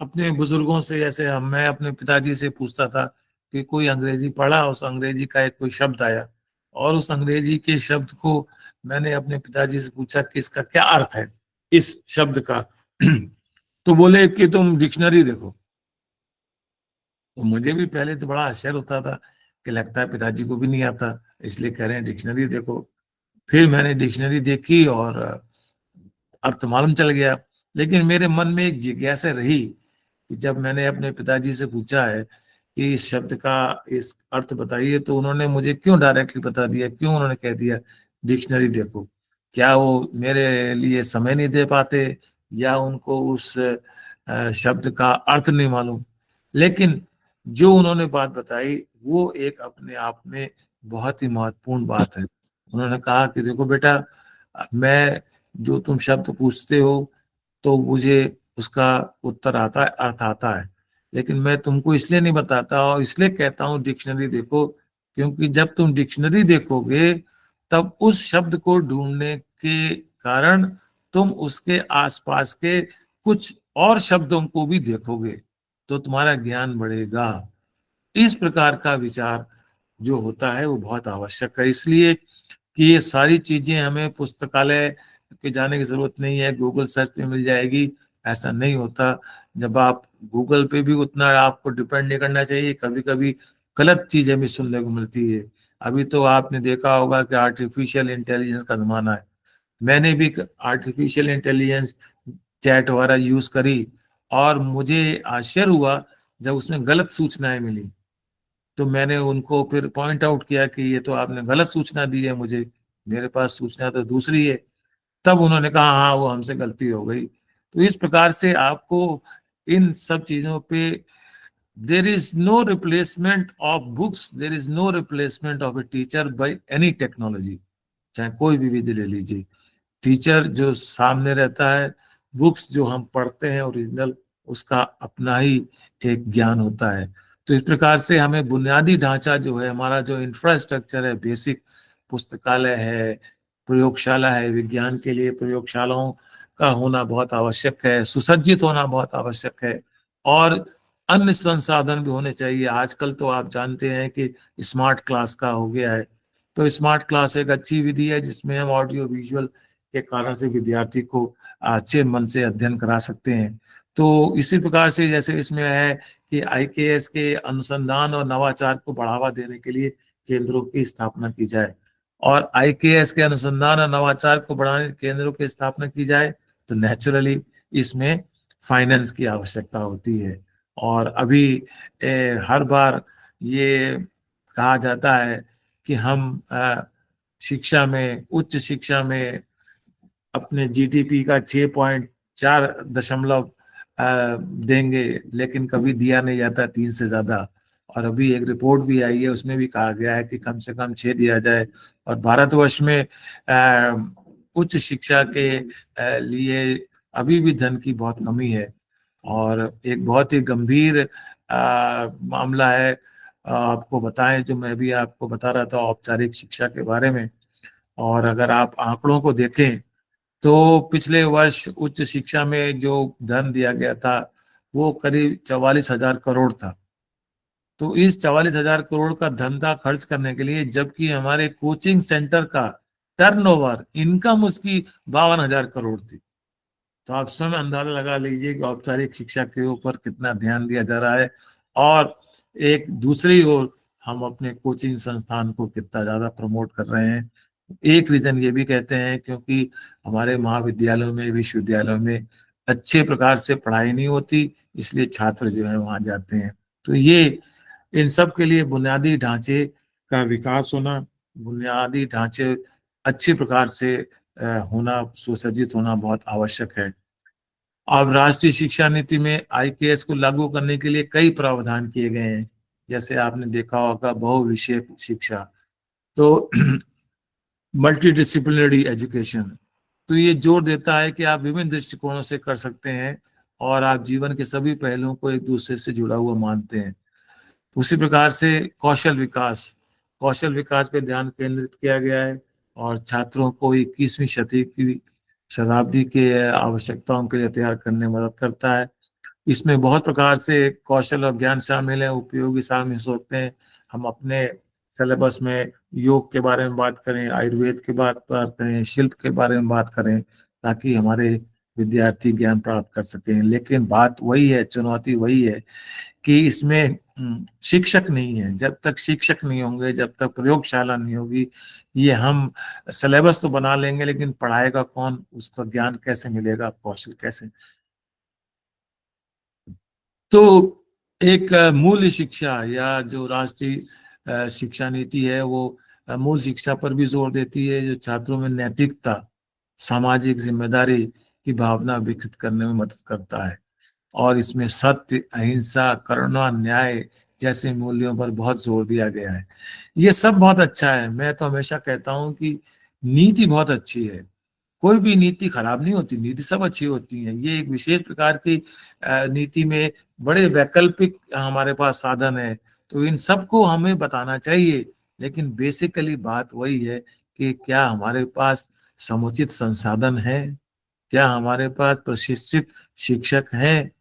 अपने बुजुर्गों से, जैसे मैं अपने पिताजी से पूछता था कि कोई अंग्रेजी पढ़ा, उस अंग्रेजी का एक कोई शब्द आया और उस अंग्रेजी के शब्द को मैंने अपने पिताजी से पूछा कि इसका क्या अर्थ है इस शब्द का। तो बोले कि तुम डिक्शनरी देखो। तो मुझे भी पहले तो बड़ा आश्चर्य होता था कि लगता है पिताजी को भी नहीं आता, इसलिए कह रहे हैं डिक्शनरी देखो। फिर मैंने डिक्शनरी देखी और अर्थ मालूम चल गया। लेकिन मेरे मन में एक जिज्ञासा रही कि जब मैंने अपने पिताजी से पूछा है कि इस शब्द का इस अर्थ बताइए, तो उन्होंने मुझे क्यों डायरेक्टली बता दिया, क्यों उन्होंने कह दिया डिक्शनरी देखो? क्या वो मेरे लिए समय नहीं दे पाते या उनको उस शब्द का अर्थ नहीं मालूम? लेकिन जो उन्होंने बात बताई वो एक अपने आप में बहुत ही महत्वपूर्ण बात है। उन्होंने कहा कि देखो बेटा, मैं जो तुम शब्द पूछते हो तो मुझे उसका उत्तर आता है, अर्थ आता है, लेकिन मैं तुमको इसलिए नहीं बताता और इसलिए कहता हूँ डिक्शनरी देखो, क्योंकि जब तुम डिक्शनरी देखोगे तब उस शब्द को ढूंढने के कारण तुम उसके आसपास के कुछ और शब्दों को भी देखोगे तो तुम्हारा ज्ञान बढ़ेगा। इस प्रकार का विचार जो होता है वो बहुत आवश्यक है। इसलिए कि ये सारी चीजें हमें पुस्तकालय के जाने की जरूरत नहीं है, गूगल सर्च पे मिल जाएगी, ऐसा नहीं होता। जब आप गूगल पे भी उतना आपको डिपेंड नहीं करना चाहिए, कभी कभी गलत चीजें भी सुनने को मिलती है। अभी तो आपने देखा होगा कि आर्टिफिशियल इंटेलिजेंस का जमाना है। मैंने भी आर्टिफिशियल इंटेलिजेंस चैट वगैरह यूज करी और मुझे आश्चर्य हुआ जब उसमें गलत सूचनाएं मिली। तो मैंने उनको फिर पॉइंट आउट किया कि ये तो आपने गलत सूचना दी है मुझे, मेरे पास सूचना तो दूसरी है। तब उन्होंने कहा हाँ वो हमसे गलती हो गई। तो इस प्रकार से आपको इन सब चीजों पे there is no replacement of books, there is no replacement of a teacher by any technology। चाहे कोई भी विधि ले लीजिए, टीचर जो सामने रहता है, बुक्स जो हम पढ़ते हैं ओरिजिनल, उसका अपना ही एक ज्ञान होता है। तो इस प्रकार से हमें बुनियादी ढांचा जो है, हमारा जो इंफ्रास्ट्रक्चर है, बेसिक पुस्तकालय है, प्रयोगशाला है, विज्ञान के लिए प्रयोगशालाओं का होना बहुत आवश्यक है, सुसज्जित होना बहुत आवश्यक है, और अन्य संसाधन भी होने चाहिए। आजकल तो आप जानते हैं कि स्मार्ट क्लास का हो गया है। तो स्मार्ट क्लास एक अच्छी विधि है जिसमें हम ऑडियो विजुअल के कारण से विद्यार्थी को अच्छे मन से अध्ययन करा सकते हैं। तो इसी प्रकार से जैसे इसमें है कि IKS के अनुसंधान और नवाचार को बढ़ावा देने के लिए केंद्रों की स्थापना की जाए, और IKS के अनुसंधान और नवाचार को बढ़ाने केंद्रों की स्थापना की जाए तो नेचुरली इसमें फाइनेंस की आवश्यकता होती है। और अभी हर बार ये कहा जाता है कि हम शिक्षा में, उच्च शिक्षा में अपने GDP का 6.4 देंगे, लेकिन कभी दिया नहीं जाता 3 से ज्यादा। और अभी एक रिपोर्ट भी आई है, उसमें भी कहा गया है कि कम से कम 6 दिया जाए। और भारतवर्ष में उच्च शिक्षा के लिए अभी भी धन की बहुत कमी है, और एक बहुत ही गंभीर मामला है। आपको बताएं, जो मैं भी आपको बता रहा था औपचारिक शिक्षा के बारे में, और अगर आप आंकड़ों को देखें तो पिछले वर्ष उच्च शिक्षा में जो धन दिया गया था वो करीब 44,000 करोड़ था। तो इस 44,000 करोड़ का धंधा खर्च करने के लिए, जबकि हमारे कोचिंग सेंटर का टर्नओवर, इनकम उसकी 52,000 करोड़ थी। तो आप स्वयं अंदाजा लगा लीजिए कि औपचारिक शिक्षा के ऊपर कितना ध्यान दिया जा रहा है, और एक दूसरी ओर हम अपने कोचिंग संस्थान को कितना ज्यादा प्रमोट कर रहे हैं। एक रीजन ये भी कहते हैं क्योंकि हमारे महाविद्यालयों में, विश्वविद्यालयों में अच्छे प्रकार से पढ़ाई नहीं होती, इसलिए छात्र जो है वहां जाते हैं। तो ये इन सब के लिए बुनियादी ढांचे का विकास होना, बुनियादी ढांचे अच्छे प्रकार से होना, सुसज्जित होना बहुत आवश्यक है। अब राष्ट्रीय शिक्षा नीति में IKS को लागू करने के लिए कई प्रावधान किए गए हैं। जैसे आपने देखा होगा बहुविषयक शिक्षा, तो मल्टी डिसिप्लिनरी एजुकेशन, तो ये जोर देता है कि आप विभिन्न दृष्टिकोणों से कर सकते हैं और आप जीवन के सभी पहलुओं को एक दूसरे से जुड़ा हुआ मानते हैं। उसी प्रकार से कौशल विकास पे ध्यान केंद्रित किया गया है, और छात्रों को 21वीं शताब्दी के आवश्यकताओं के लिए तैयार करने में मदद करता है। इसमें बहुत प्रकार से कौशल और ज्ञान शामिल है, उपयोगी शामिल हो सकते हैं। हम अपने सिलेबस में योग के बारे में बात करें, आयुर्वेद के बात करें, शिल्प के बारे में बात करें, ताकि हमारे विद्यार्थी ज्ञान प्राप्त कर सकें। लेकिन बात वही है, चुनौती वही है कि इसमें शिक्षक नहीं है। जब तक शिक्षक नहीं होंगे, जब तक प्रयोगशाला नहीं होगी, ये हम सिलेबस तो बना लेंगे लेकिन पढ़ाएगा कौन, उसका ज्ञान कैसे मिलेगा, कौशल कैसे। तो एक मूल शिक्षा या जो राष्ट्रीय शिक्षा नीति है वो मूल शिक्षा पर भी जोर देती है, जो छात्रों में नैतिकता, सामाजिक जिम्मेदारी की भावना विकसित करने में मदद करता है। और इसमें सत्य, अहिंसा, करुणा, न्याय जैसे मूल्यों पर बहुत जोर दिया गया है। ये सब बहुत अच्छा है। मैं तो हमेशा कहता हूँ कि नीति बहुत अच्छी है, कोई भी नीति खराब नहीं होती, नीति सब अच्छी होती है। ये एक विशेष प्रकार की नीति में बड़े वैकल्पिक हमारे पास साधन है, तो इन सबको हमें बताना चाहिए। लेकिन बेसिकली बात वही है कि क्या हमारे पास समुचित संसाधन है, क्या हमारे पास प्रशिक्षित शिक्षक हैं।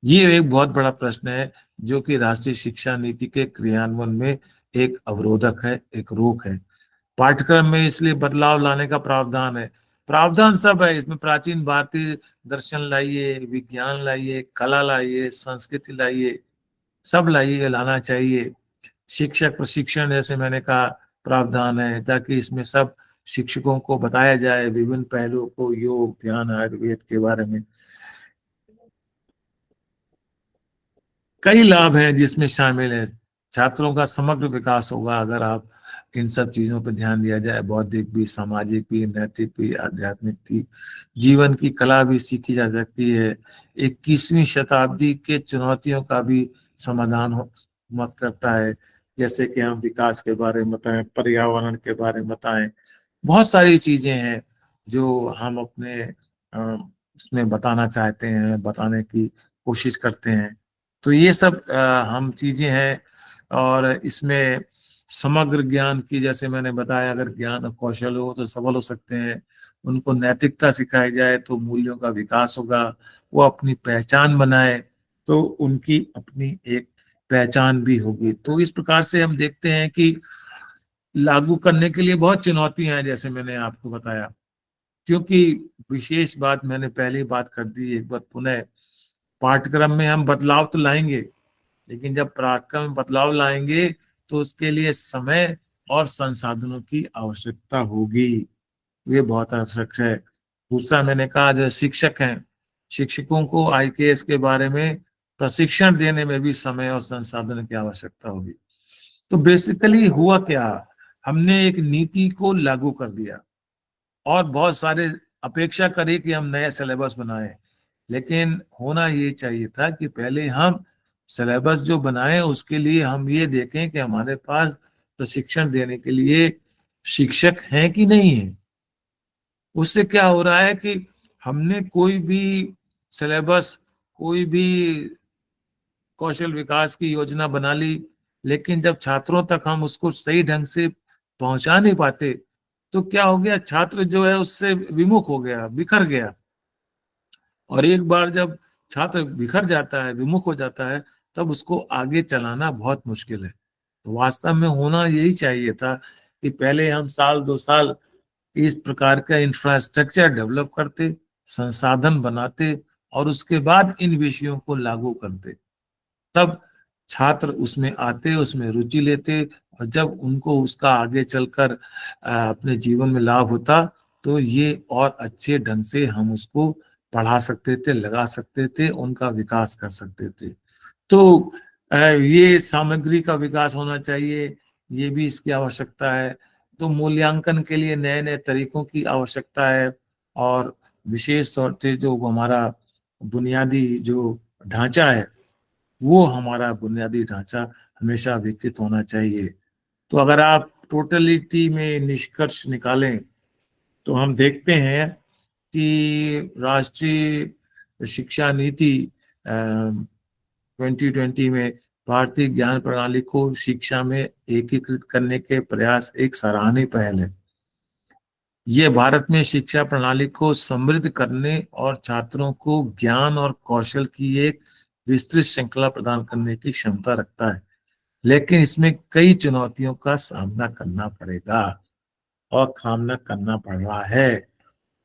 ये एक बहुत बड़ा प्रश्न है जो कि राष्ट्रीय शिक्षा नीति के क्रियान्वयन में एक अवरोधक है, एक रोक है। पाठ्यक्रम में इसलिए बदलाव लाने का प्रावधान है। प्रावधान सब है इसमें, प्राचीन भारतीय दर्शन लाइए, विज्ञान लाइए, कला लाइए, संस्कृति लाइए, सब लाइए, लाना चाहिए। शिक्षक प्रशिक्षण जैसे मैंने कहा प्रावधान है, ताकि इसमें सब शिक्षकों को बताया जाए विभिन्न पहलुओं को, योग, ध्यान, आयुर्वेद के बारे में। कई लाभ हैं जिसमें शामिल है। छात्रों का समग्र विकास होगा अगर आप इन सब चीजों पर ध्यान दिया जाए। बौद्धिक भी, सामाजिक भी, नैतिक भी, आध्यात्मिक भी, जीवन की कला भी सीखी जा सकती है। 21वीं शताब्दी के चुनौतियों का भी समाधान मत करता है, जैसे कि हम विकास के बारे में बताएं, पर्यावरण के बारे में बताएं, बहुत सारी चीजें हैं जो हम अपने इसमें बताना चाहते हैं, बताने की कोशिश करते हैं। तो ये सब हम चीजें हैं। और इसमें समग्र ज्ञान की, जैसे मैंने बताया, अगर ज्ञान और कौशल हो तो सबल हो सकते हैं। उनको नैतिकता सिखाई जाए तो मूल्यों का विकास होगा। वो अपनी पहचान बनाए तो उनकी अपनी एक पहचान भी होगी। तो इस प्रकार से हम देखते हैं कि लागू करने के लिए बहुत चुनौतियां हैं, जैसे मैंने आपको बताया। क्योंकि विशेष बात मैंने पहले ही बात कर दी, एक बार पुनः, पाठ्यक्रम में हम बदलाव तो लाएंगे, लेकिन जब पाठ्यक्रम में बदलाव लाएंगे तो उसके लिए समय और संसाधनों की आवश्यकता होगी। ये बहुत आवश्यक है। दूसरा, मैंने कहा, जो शिक्षक हैं, शिक्षकों को IKS के बारे में प्रशिक्षण देने में भी समय और संसाधन की आवश्यकता होगी। तो बेसिकली हुआ क्या, हमने एक नीति को लागू कर दिया और बहुत सारे अपेक्षा करी कि हम नया सिलेबस बनाए, लेकिन होना ये चाहिए था कि पहले हम सिलेबस जो बनाए उसके लिए हम ये देखें कि हमारे पास प्रशिक्षण देने के लिए शिक्षक हैं कि नहीं है। उससे क्या हो रहा है कि हमने कोई भी सिलेबस, कोई भी कौशल विकास की योजना बना ली, लेकिन जब छात्रों तक हम उसको सही ढंग से पहुंचा नहीं पाते तो क्या हो गया, छात्र जो है उससे विमुख हो गया, बिखर गया। और एक बार जब छात्र बिखर जाता है, विमुख हो जाता है, तब उसको आगे चलाना बहुत मुश्किल है। तो वास्तव में होना यही चाहिए था कि पहले हम साल 2 साल इस प्रकार का इंफ्रास्ट्रक्चर डेवलप करते, संसाधन बनाते और उसके बाद इन विषयों को लागू करते। तब छात्र उसमें आते, उसमें रुचि लेते, और जब उनको उसका आगे चलकर अपने जीवन में लाभ होता तो ये और अच्छे ढंग से हम उसको पढ़ा सकते थे, लगा सकते थे, उनका विकास कर सकते थे। तो ये सामग्री का विकास होना चाहिए, ये भी इसकी आवश्यकता है। तो मूल्यांकन के लिए नए नए तरीकों की आवश्यकता है। और विशेष तौर से जो हमारा बुनियादी जो ढांचा है, वो हमारा बुनियादी ढांचा हमेशा विकसित होना चाहिए। तो अगर आप टोटलिटी में निष्कर्ष निकालें तो हम देखते हैं कि राष्ट्रीय शिक्षा नीति 2020 में भारतीय ज्ञान प्रणाली को शिक्षा में एकीकृत करने के प्रयास एक सराहनीय पहल है। ये भारत में शिक्षा प्रणाली को समृद्ध करने और छात्रों को ज्ञान और कौशल की एक विस्तृत श्रृंखला प्रदान करने की क्षमता रखता है, लेकिन इसमें कई चुनौतियों का सामना करना पड़ेगा और सामना करना पड़ रहा है।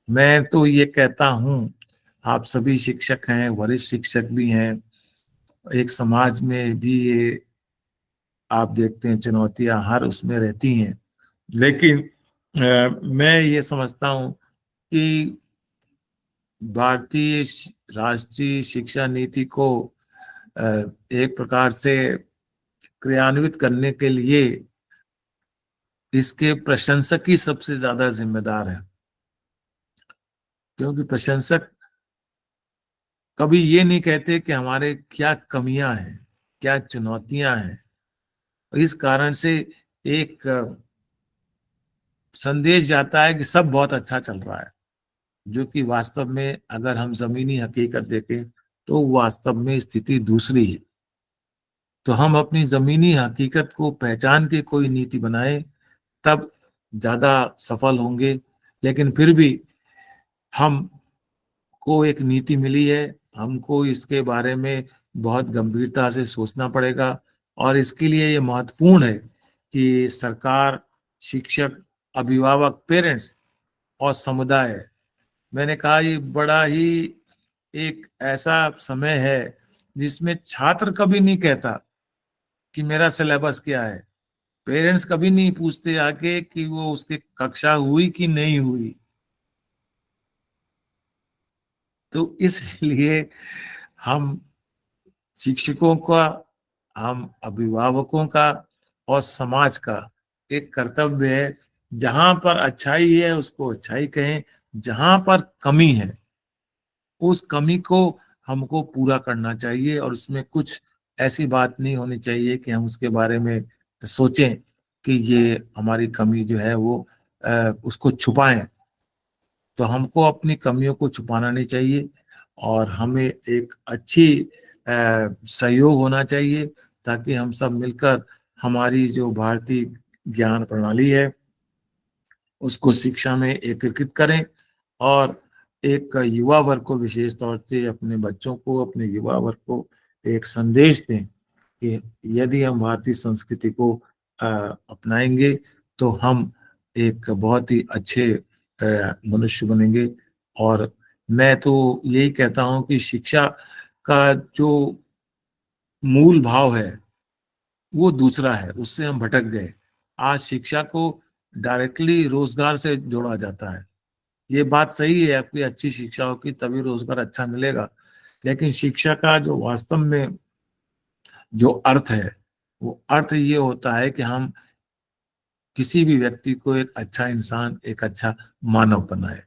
मैं तो ये कहता हूं, आप सभी शिक्षक हैं, वरिष्ठ शिक्षक भी हैं, एक समाज में भी ये आप देखते हैं चुनौतियां हर उसमें रहती हैं। लेकिन मैं ये समझता हूं कि भारतीय राष्ट्रीय शिक्षा नीति को एक प्रकार से क्रियान्वित करने के लिए इसके प्रशंसक ही सबसे ज्यादा जिम्मेदार है। क्योंकि प्रशंसक कभी ये नहीं कहते कि हमारे क्या कमियां हैं, क्या चुनौतियां हैं। इस कारण से एक संदेश जाता है कि सब बहुत अच्छा चल रहा है, जो कि वास्तव में अगर हम जमीनी हकीकत देखें तो वास्तव में स्थिति दूसरी है। तो हम अपनी जमीनी हकीकत को पहचान के कोई नीति बनाए तब ज्यादा सफल होंगे। लेकिन फिर भी हम को एक नीति मिली है, हमको इसके बारे में बहुत गंभीरता से सोचना पड़ेगा। और इसके लिए ये महत्वपूर्ण है कि सरकार, शिक्षक, अभिभावक, पेरेंट्स और समुदाय, मैंने कहा ये बड़ा ही एक ऐसा समय है जिसमें छात्र कभी नहीं कहता कि मेरा सिलेबस क्या है, पेरेंट्स कभी नहीं पूछते आके कि वो उसकी कक्षा हुई कि नहीं हुई। तो इसलिए हम शिक्षकों का, हम अभिभावकों का और समाज का एक कर्तव्य है, जहां पर अच्छाई है उसको अच्छाई कहें, जहां पर कमी है उस कमी को हमको पूरा करना चाहिए, और उसमें कुछ ऐसी बात नहीं होनी चाहिए कि हम उसके बारे में सोचें कि ये हमारी कमी जो है वो उसको छुपाएं। तो हमको अपनी कमियों को छुपाना नहीं चाहिए, और हमें एक अच्छी सहयोग होना चाहिए, ताकि हम सब मिलकर हमारी जो भारतीय ज्ञान प्रणाली है उसको शिक्षा में एकीकृत करें, और एक युवा वर्ग को, विशेष तौर से अपने बच्चों को, अपने युवा वर्ग को एक संदेश दें कि यदि हम भारतीय संस्कृति को अपनाएंगे तो हम एक बहुत ही अच्छे मनुष्य बनेंगे। और मैं तो यही कहता हूं कि शिक्षा का जो मूल भाव है वो दूसरा है, उससे हम भटक गए। आज शिक्षा को डायरेक्टली रोजगार से जोड़ा जाता है। ये बात सही है, आपकी अच्छी शिक्षा होगी तभी रोजगार अच्छा मिलेगा, लेकिन शिक्षा का जो वास्तव में जो अर्थ है वो अर्थ ये होता है कि हम किसी भी व्यक्ति को एक अच्छा इंसान, एक अच्छा मानव बनाए।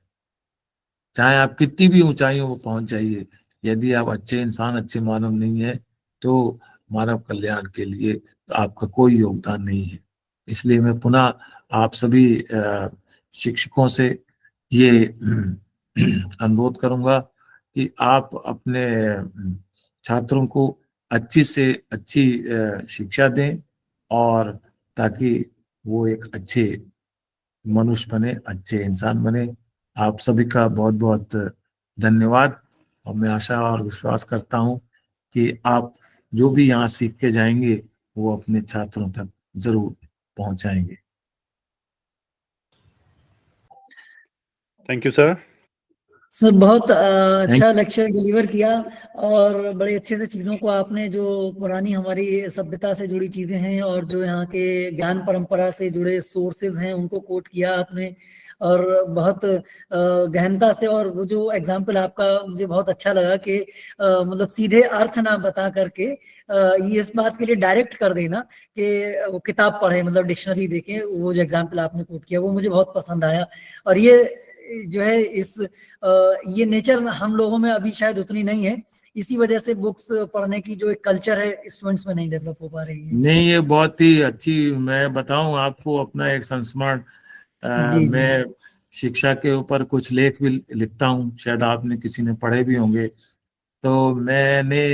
चाहे आप कितनी भी ऊंचाइयों पर पहुंच जाइए, यदि आप अच्छे इंसान, अच्छे मानव नहीं है तो मानव कल्याण के लिए आपका कोई योगदान नहीं है। इसलिए मैं पुनः आप सभी शिक्षकों से ये अनुरोध करूंगा कि आप अपने छात्रों को अच्छी से अच्छी शिक्षा दें, और ताकि वो एक अच्छे मनुष्य बने, अच्छे इंसान बने। आप सभी का बहुत बहुत धन्यवाद, और मैं आशा और विश्वास करता हूं कि आप जो भी यहाँ सीख के जाएंगे वो अपने छात्रों तक जरूर पहुंचाएंगे। Thank you sir. सर बहुत अच्छा लेक्चर डिलीवर किया, और बड़े अच्छे से चीज़ों को आपने, जो पुरानी हमारी सभ्यता से जुड़ी चीज़ें हैं और जो यहाँ के ज्ञान परंपरा से जुड़े सोर्सेज हैं उनको कोट किया आपने, और बहुत गहनता से। और वो जो एग्जाम्पल आपका मुझे बहुत अच्छा लगा कि मतलब सीधे अर्थ ना बता करके ये इस बात के लिए डायरेक्ट कर देना कि वो किताब पढ़े, मतलब डिक्शनरी देखें। वो जो एग्जाम्पल आपने कोट किया वो मुझे बहुत पसंद आया। और ये जो है ये नेचर हम लोगों में अभी शायद उतनी नहीं है, इसी वजह से बुक्स पढ़ने की जो एक कल्चर है स्टूडेंट्स में नहीं डेवलप हो पा रही है। नहीं, ये बहुत ही अच्छी, मैं बताऊं आपको अपना एक संस्मरण, जी जी मैं शिक्षा के ऊपर कुछ लेख भी लिखता हूं, शायद आपने किसी ने पढ़े भी होंगे। तो मैंने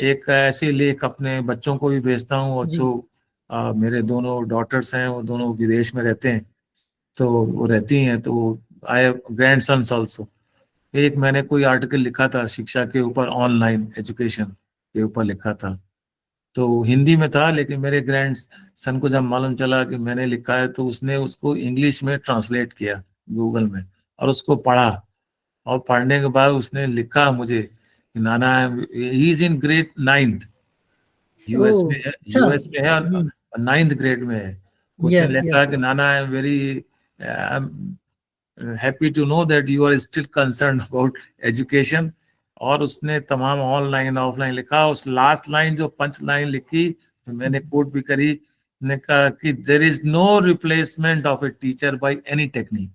एक ऐसे लेख अपने बच्चों को भी भेजता हूं, और जी जो मेरे दोनों डॉटर्स हैं वो दोनों विदेश में रहते हैं, तो वो रहती हैं, तो I have grandsons also. एक मैंने कोई आर्टिकल लिखा था शिक्षा के ऊपर, ऑनलाइन एजुकेशन के ऊपर लिखा था, तो हिंदी में था, लेकिन मेरे ग्रैंड सन को जब मालूम चला कि मैंने लिखा है तो उसने उसको इंग्लिश में ट्रांसलेट किया गूगल में, और उसको पढ़ा, और पढ़ने के बाद उसने लिखा मुझे कि नाना, he is in grade 9th, US में है, यूएस में है, और 9th ग्रेड में है। उसने यस लिखा यस कि नाना, I am very happy to know that you are still concern about education. और उसने तमाम ऑनलाइन ऑफलाइन लिखा। उस लास्ट लाइन जो पंच लाइन लिखी, तो मैंने कोट भी करी, ने कहा कि there is no replacement of a teacher by any technique.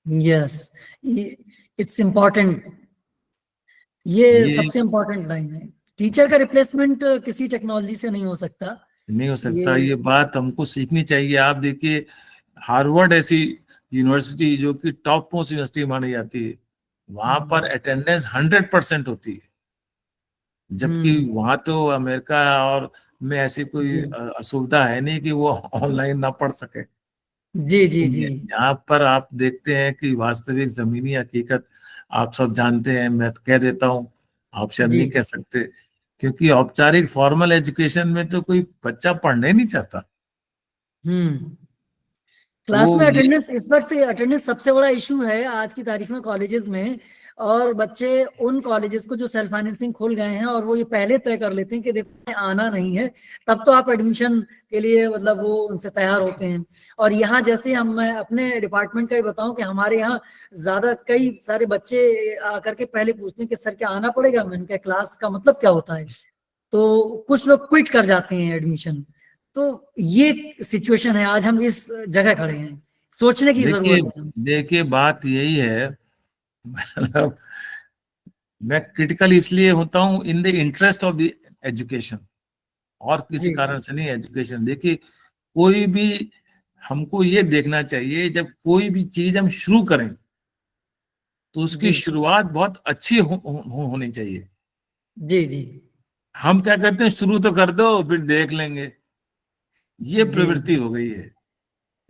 Yes, it's important, ये ये सबसे इम्पोर्टेंट लाइन है। टीचर का रिप्लेसमेंट किसी टेक्नोलॉजी से नहीं हो सकता। नहीं हो सकता, ये ये बात हमको सीखनी चाहिए। आप देखिए, हार्वर्ड ऐसी यूनिवर्सिटी जो कि टॉप मोस्ट यूनिवर्सिटी मानी जाती है, वहां पर अटेंडेंस 100% होती है, जबकि वहां तो अमेरिका और में ऐसी कोई असुविधा है नहीं कि वो ऑनलाइन ना पढ़ सके। जी जी जी यहाँ पर आप देखते हैं कि वास्तविक जमीनी हकीकत आप सब जानते हैं, मैं तो कह देता हूँ, आप शायद जी नहीं कह सकते, क्योंकि औपचारिक फॉर्मल एजुकेशन में तो कोई बच्चा पढ़ने नहीं चाहता। क्लास वो में ये अटेंडेंस, इस वक्त अटेंडेंस सबसे बड़ा इशू है आज की तारीख में कॉलेजेस में। और बच्चे उन कॉलेजेस को जो सेल्फ फाइनेंसिंग खोल गए हैं, और वो ये पहले तय कर लेते हैं कि देखो आना नहीं है, तब तो आप एडमिशन के लिए मतलब वो उनसे तैयार होते हैं। और यहाँ जैसे मैं अपने डिपार्टमेंट का ही बताऊं कि हमारे यहाँ ज्यादा कई सारे बच्चे आकर के पहले पूछते हैं कि सर क्या आना पड़ेगा। मैंने कहा क्लास का मतलब क्या होता है, तो कुछ लोग क्विट कर जाते हैं एडमिशन। तो ये सिचुएशन है, आज हम इस जगह खड़े हैं, सोचने की देखिए जरूरत है। देखिए बात यही है, मतलब मैं क्रिटिकल इसलिए होता हूँ in the interest of the education, और किसी जी कारण से नहीं। एजुकेशन देखिए, कोई भी हमको ये देखना चाहिए, जब कोई भी चीज हम शुरू करें तो उसकी जी शुरुआत बहुत अच्छी होनी चाहिए। जी जी हम क्या करते हैं, शुरू तो कर दो फिर देख लेंगे, ये जी प्रवृत्ति हो गई है।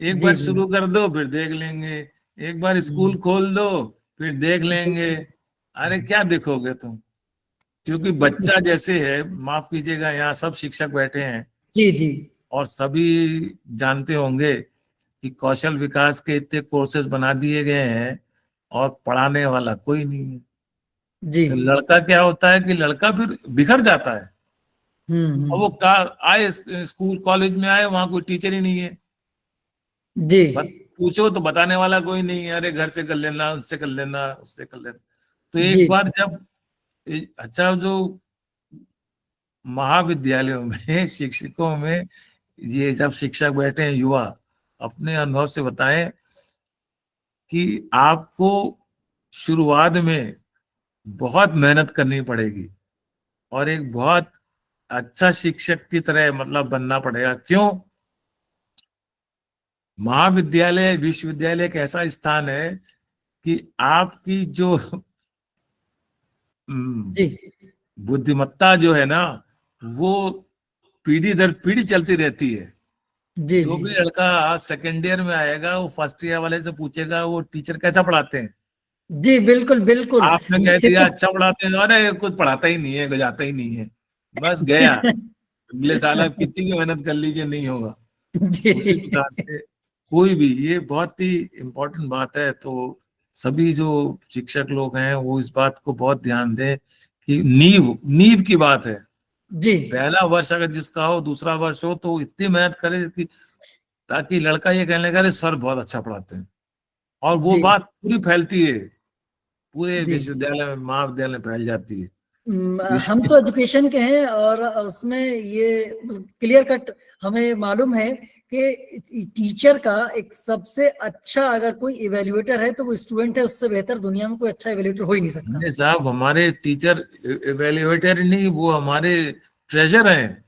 एक जी बार जी शुरू कर दो फिर देख लेंगे, एक बार स्कूल खोल दो फिर देख लेंगे। अरे क्या देखोगे तुम? क्योंकि बच्चा जैसे है, माफ कीजिएगा, यहाँ सब शिक्षक बैठे हैं जी जी और सभी जानते होंगे कि कौशल विकास के इतने कोर्सेज बना दिए गए हैं और पढ़ाने वाला कोई नहीं है। जी तो लड़का क्या होता है कि लड़का फिर बिखर जाता है, और वो आए स्कूल कॉलेज में आए, वहां कोई टीचर ही नहीं है, जी पूछो तो बताने वाला कोई नहीं है। अरे घर से कर लेना, उससे कर लेना, उससे कर लेना। तो जी एक बार जब अच्छा, जो महाविद्यालयों में शिक्षकों में ये जब शिक्षक बैठे हैं, युवा अपने अनुभव से बताएं कि आपको शुरुआत में बहुत मेहनत करनी पड़ेगी और एक बहुत अच्छा शिक्षक की तरह मतलब बनना पड़ेगा। क्यों? महाविद्यालय विश्वविद्यालय एक ऐसा स्थान है कि आपकी जो जी बुद्धिमत्ता जो है ना, वो पीढ़ी दर पीढ़ी चलती रहती है। जी जो जी भी लड़का आज सेकेंड ईयर में आएगा, वो फर्स्ट ईयर वाले से पूछेगा वो टीचर कैसा पढ़ाते हैं। जी बिल्कुल बिल्कुल। आपने कह ये दिया तो अच्छा पढ़ाते हैं, अरे कुछ पढ़ाता ही नहीं है, कुछ आता ही नहीं है, बस गया। अगले साल आप कितनी भी मेहनत कर लीजिए नहीं होगा। उसी जी प्रकार से कोई भी, ये बहुत ही इम्पोर्टेंट बात है। तो सभी जो शिक्षक लोग हैं वो इस बात को बहुत ध्यान दें कि नींव नींव की बात है। जी पहला वर्ष अगर जिसका हो, दूसरा वर्ष हो, तो इतनी मेहनत करे कि ताकि लड़का ये कहने लगा, अरे सर बहुत अच्छा पढ़ाते हैं, और वो जी बात पूरी फैलती है, पूरे जी विश्वविद्यालय में, महाविद्यालय में फैल जाती है। हम तो एजुकेशन के हैं और उसमें ये क्लियर कट हमें मालूम है कि टीचर का एक सबसे अच्छा अगर कोई इवेल्युएटर है तो वो स्टूडेंट है, उससे बेहतर दुनिया में कोई अच्छा इवेल्युएटर हो ही नहीं सकता। नहीं साहब, हमारे टीचर इवेल्युएटर नहीं, वो हमारे ट्रेजर हैं,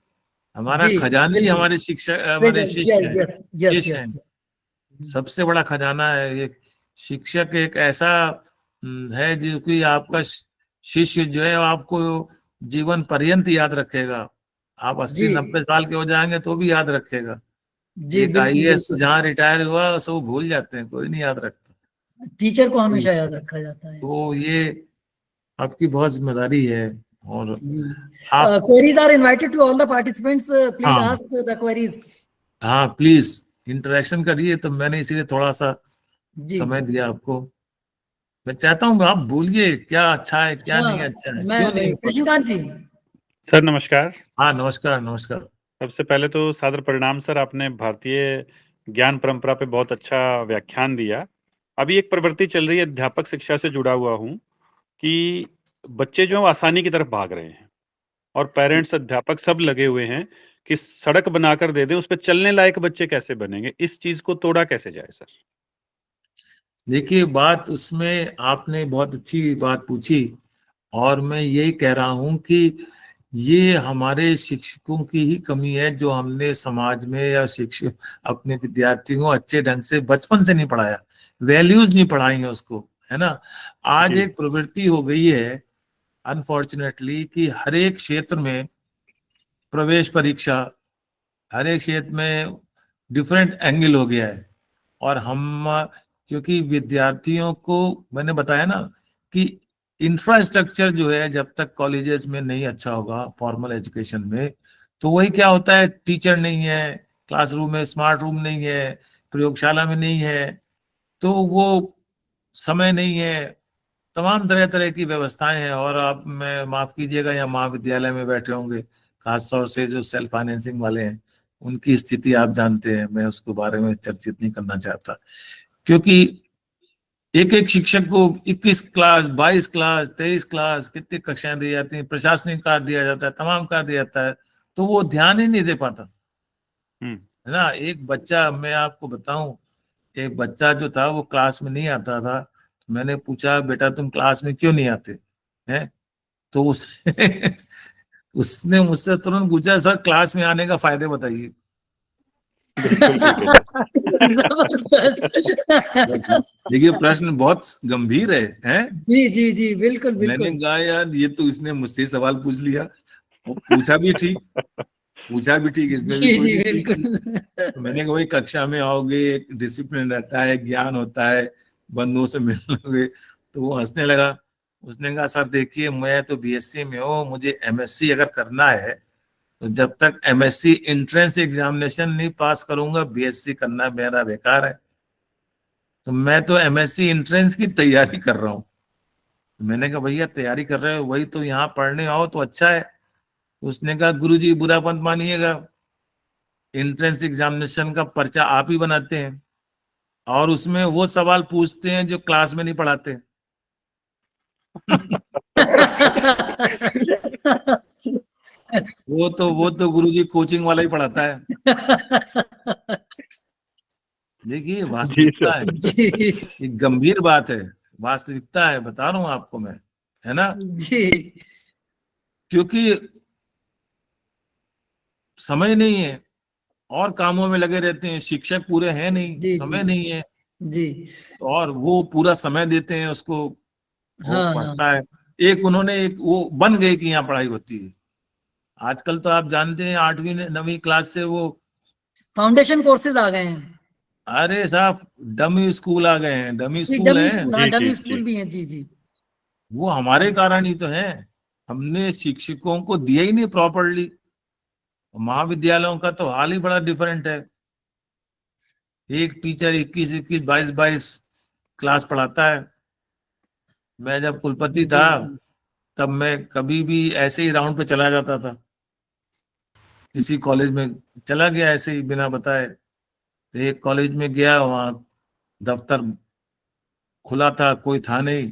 हमारा जी खजाना ही बिल्कुल। हमारे शिक्षक, हमारे शिष्य हैं, यस यस शिष्य यस। हैं। सबसे बड़ा खजाना है ये। शिक्षक एक ऐसा है जो कि आपका शिष्य जो है आपको जीवन पर्यंत याद रखेगा। आप जी 80-90 साल के हो जाएंगे तो भी याद रखेगा। जी एक बिल्कुल आईएएस बिल्कुल। जहाँ रिटायर हुआ सब भूल जाते हैं, कोई नहीं याद रखता। टीचर को तो हमेशा याद रखा जाता है। तो ये आपकी बहुत जिम्मेदारी है। और जी आप queries are invited to all the participants. Please हाँ ask the queries. हाँ प्लीज इंटरेक्शन करिए। तो मैंने इसीलिए थोड़ा सा जी समय दिया आपको। मैं चाहता हूँ आप बोलिए क्या अच्छा है, क्या हाँ नहीं अच्छा है, क्यों नहीं मैं हो पाता। कृष्णकांत जी। सर नमस्कार। हाँ नमस्कार नमस्कार। सबसे पहले तो सादर परिणाम सर, आपने भारतीय ज्ञान परंपरा पे बहुत अच्छा व्याख्यान दिया। अभी एक प्रवृत्ति चल रही है, अध्यापक शिक्षा से जुड़ा हुआ हूँ, कि बच्चे जो हैं आसानी की तरफ भाग रहे हैं और पेरेंट्स अध्यापक सब लगे हुए हैं कि सड़क बनाकर दे दें, उस पर चलने लायक बच्चे कैसे बनेंगे, इस चीज को तोड़ा कैसे जाए सर? देखिए बात उसमें आपने बहुत अच्छी बात पूछी, और मैं यही कह रहा हूं कि ये हमारे शिक्षकों की ही कमी है, जो हमने समाज में या शिक्षक अपने विद्यार्थियों को अच्छे ढंग से बचपन से नहीं पढ़ाया, वैल्यूज नहीं पढ़ाई है उसको, है ना। आज जी एक प्रवृत्ति हो गई है अनफॉर्चुनेटली कि हर एक क्षेत्र में प्रवेश परीक्षा, हर एक क्षेत्र में डिफरेंट एंगल हो गया है। और हम, क्योंकि विद्यार्थियों को मैंने बताया ना कि इंफ्रास्ट्रक्चर जो है जब तक कॉलेजेस में नहीं अच्छा होगा, फॉर्मल एजुकेशन में, तो वही क्या होता है, टीचर नहीं है, क्लासरूम में स्मार्ट रूम नहीं है, प्रयोगशाला में नहीं है, तो वो समय नहीं है, तमाम तरह तरह की व्यवस्थाएं हैं। और आप, मैं माफ कीजिएगा, यहाँ महाविद्यालय में बैठे होंगे खासतौर से जो सेल्फ फाइनेंसिंग वाले हैं, उनकी स्थिति आप जानते हैं, मैं उसके बारे में चर्चित नहीं करना चाहता। क्योंकि एक एक शिक्षक को 21 क्लास, 22 क्लास, 23 क्लास, कितनी कक्षाएं दी जाती हैं, प्रशासनिक कार्य दिया जाता है, तमाम कार्य दिया जाता है, तो वो ध्यान ही नहीं दे पाता। है ना। एक बच्चा, मैं आपको बताऊं, एक बच्चा जो था वो क्लास में नहीं आता था। मैंने पूछा, बेटा तुम क्लास में क्यों नहीं आते हैं? तो उसने मुझसे तुरंत पूछा, सर क्लास में आने का फायदे बताइए। बिल्कुल ठीक है सर। जबरदस्त। देखिए प्रश्न बहुत गंभीर है? जी जी जी, बिल्कुल मैंने बिल्कुल। कहा यार ये तो इसने मुझसे ही सवाल पूछ लिया, और पूछा भी ठीक, इसमें भी जी कोई जी नहीं ठीक थी। बिल्कुल। तो मैंने कहा, वही कक्षा में आओगे, एक डिसिप्लिन रहता है, ज्ञान होता है, बंधुओं से मिलोगे। तो वो हंसने लगा। उसने कहा, सर देखिए मैं तो बीएससी में हूँ, मुझे एमएससी अगर करना है तो जब तक एमएससी एंट्रेंस एग्जामिनेशन नहीं पास करूंगा, बीएससी करना मेरा बेकार है। तो मैं तो एमएससी एंट्रेंस की तैयारी कर रहा हूँ। मैंने कहा, भैया तैयारी कर रहे हो, वही तो यहाँ पढ़ने आओ तो अच्छा है। उसने कहा, गुरुजी बुरा मत मानिएगा, एंट्रेंस एग्जामिनेशन का पर्चा आप ही बनाते हैं, और उसमें वो सवाल पूछते हैं जो क्लास में नहीं पढ़ाते। वो तो गुरुजी कोचिंग वाला ही पढ़ाता है। देखिए जी वास्तविकता सर। है, जी ये गंभीर बात है, वास्तविकता है, बता रहा हूं आपको मैं, है ना। जी क्योंकि समय नहीं है, और कामों में लगे रहते हैं, शिक्षक पूरे हैं नहीं, जी समय नहीं है, जी। और वो पूरा समय देते हैं उसको, वो हाँ हाँ। पढ़ता है। एक उन्होंने एक वो बन गए कि यहाँ पढ़ाई होती है। आजकल तो आप जानते हैं 8वीं 9वीं क्लास से वो, फाउंडेशन कोर्सेज आ गए हैं। अरे साहब डमी स्कूल आ गए हैं, डमी जी स्कूल डमी हैं। स्कूल, हाँ जी जी डमी जी। स्कूल भी हैं। जी जी वो हमारे कारण ही तो है, हमने शिक्षकों को दिया ही नहीं प्रॉपरली। महाविद्यालयों का तो हाल ही बड़ा डिफरेंट है। एक टीचर 21 21 22 22 क्लास पढ़ाता है। मैं जब कुलपति जी था तब मैं कभी भी ऐसे ही राउंड पे चला जाता था, किसी कॉलेज में चला गया ऐसे ही बिना बताए। तो एक कॉलेज में गया, वहाँ दफ्तर खुला था, कोई था नहीं,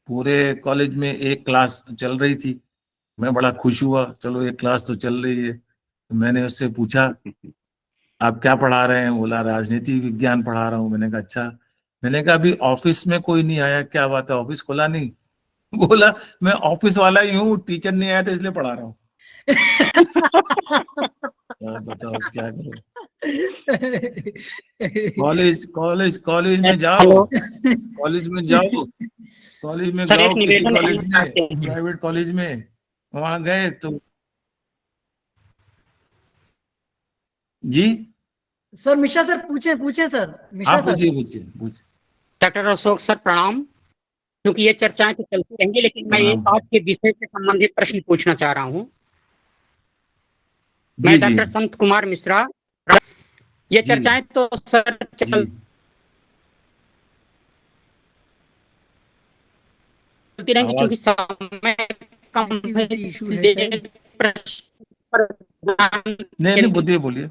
पूरे कॉलेज में एक क्लास चल रही थी। मैं बड़ा खुश हुआ, चलो एक क्लास तो चल रही है। तो मैंने उससे पूछा, आप क्या पढ़ा रहे हैं? बोला राजनीति विज्ञान पढ़ा रहा हूँ। मैंने कहा अच्छा। मैंने कहा अभी ऑफिस में कोई नहीं आया, क्या बात है, ऑफिस खुला नहीं? बोला मैं ऑफिस वाला ही हूँ, टीचर नहीं आया था इसलिए पढ़ा रहा हूँ। यार बताओ क्या करो। कॉलेज कॉलेज कॉलेज में जाओ, हेलो कॉलेज में जाओ, कॉलेज में सर, जाओ, एक किसी निवेदन कॉलेज करना में, चाहते हैं। प्राइवेट कॉलेज में, वहां गए तो जी। सर मिश्रा सर, पूछे पूछे सर, हाँ मिश्रा सर। पूछिए पूछिए पूछिए। डॉक्टर अशोक सर प्रणाम। क्योंकि ये चर्चाएं तो चलती रहेंगी, लेकिन मैं प्रणाम। एक आज के विषय से संबंधित प्रश्न पूछना चाह रहा हूँ। जी मैं जी डॉक्टर संत कुमार मिश्रा। ये जी चर्चाएं तो सर जी। चलती रहेंगी, क्योंकि आवाज समय कम है, कनेक्टिविटी इशू है इसलिए शायद। प्रश्न पर ध्यान नहीं नहीं, बोलिए बोलिए।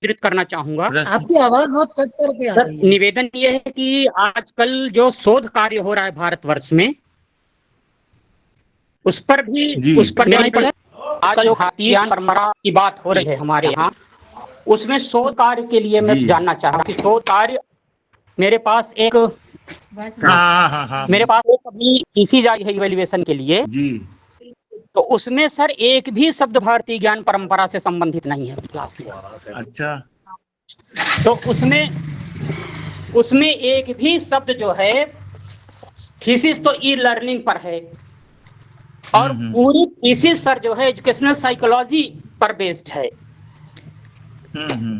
केंद्रित करना चाहूंगा। प्रश्न। आपकी आवाज बहुत कट करके आ सर रही है। निवेदन ये है कि आजकल जो शोध कार्य हो रहा है भारतवर्ष में, उस पर जी नहीं पड़े। आज जो भारतीय ज्ञान परंपरा की बात हो रही है हमारे यहाँ, उसमें शोध कार्य के लिए मैं जी। जानना चाह रहा हूँ कि शोध कार्य मेरे पास एक हाँ मेरे पास एक अभी थीसिस आई है इवैल्यूएशन के लिए। जी। तो उसमें सर एक भी शब्द भारतीय ज्ञान परंपरा से संबंधित नहीं है क्लास में। अच्छा। तो उसमें एक भी शब्द जो है, थीसिस तो ई लर्निंग पर है, और पूरी थीसिस सर जो है एजुकेशनल साइकोलॉजी पर बेस्ड है।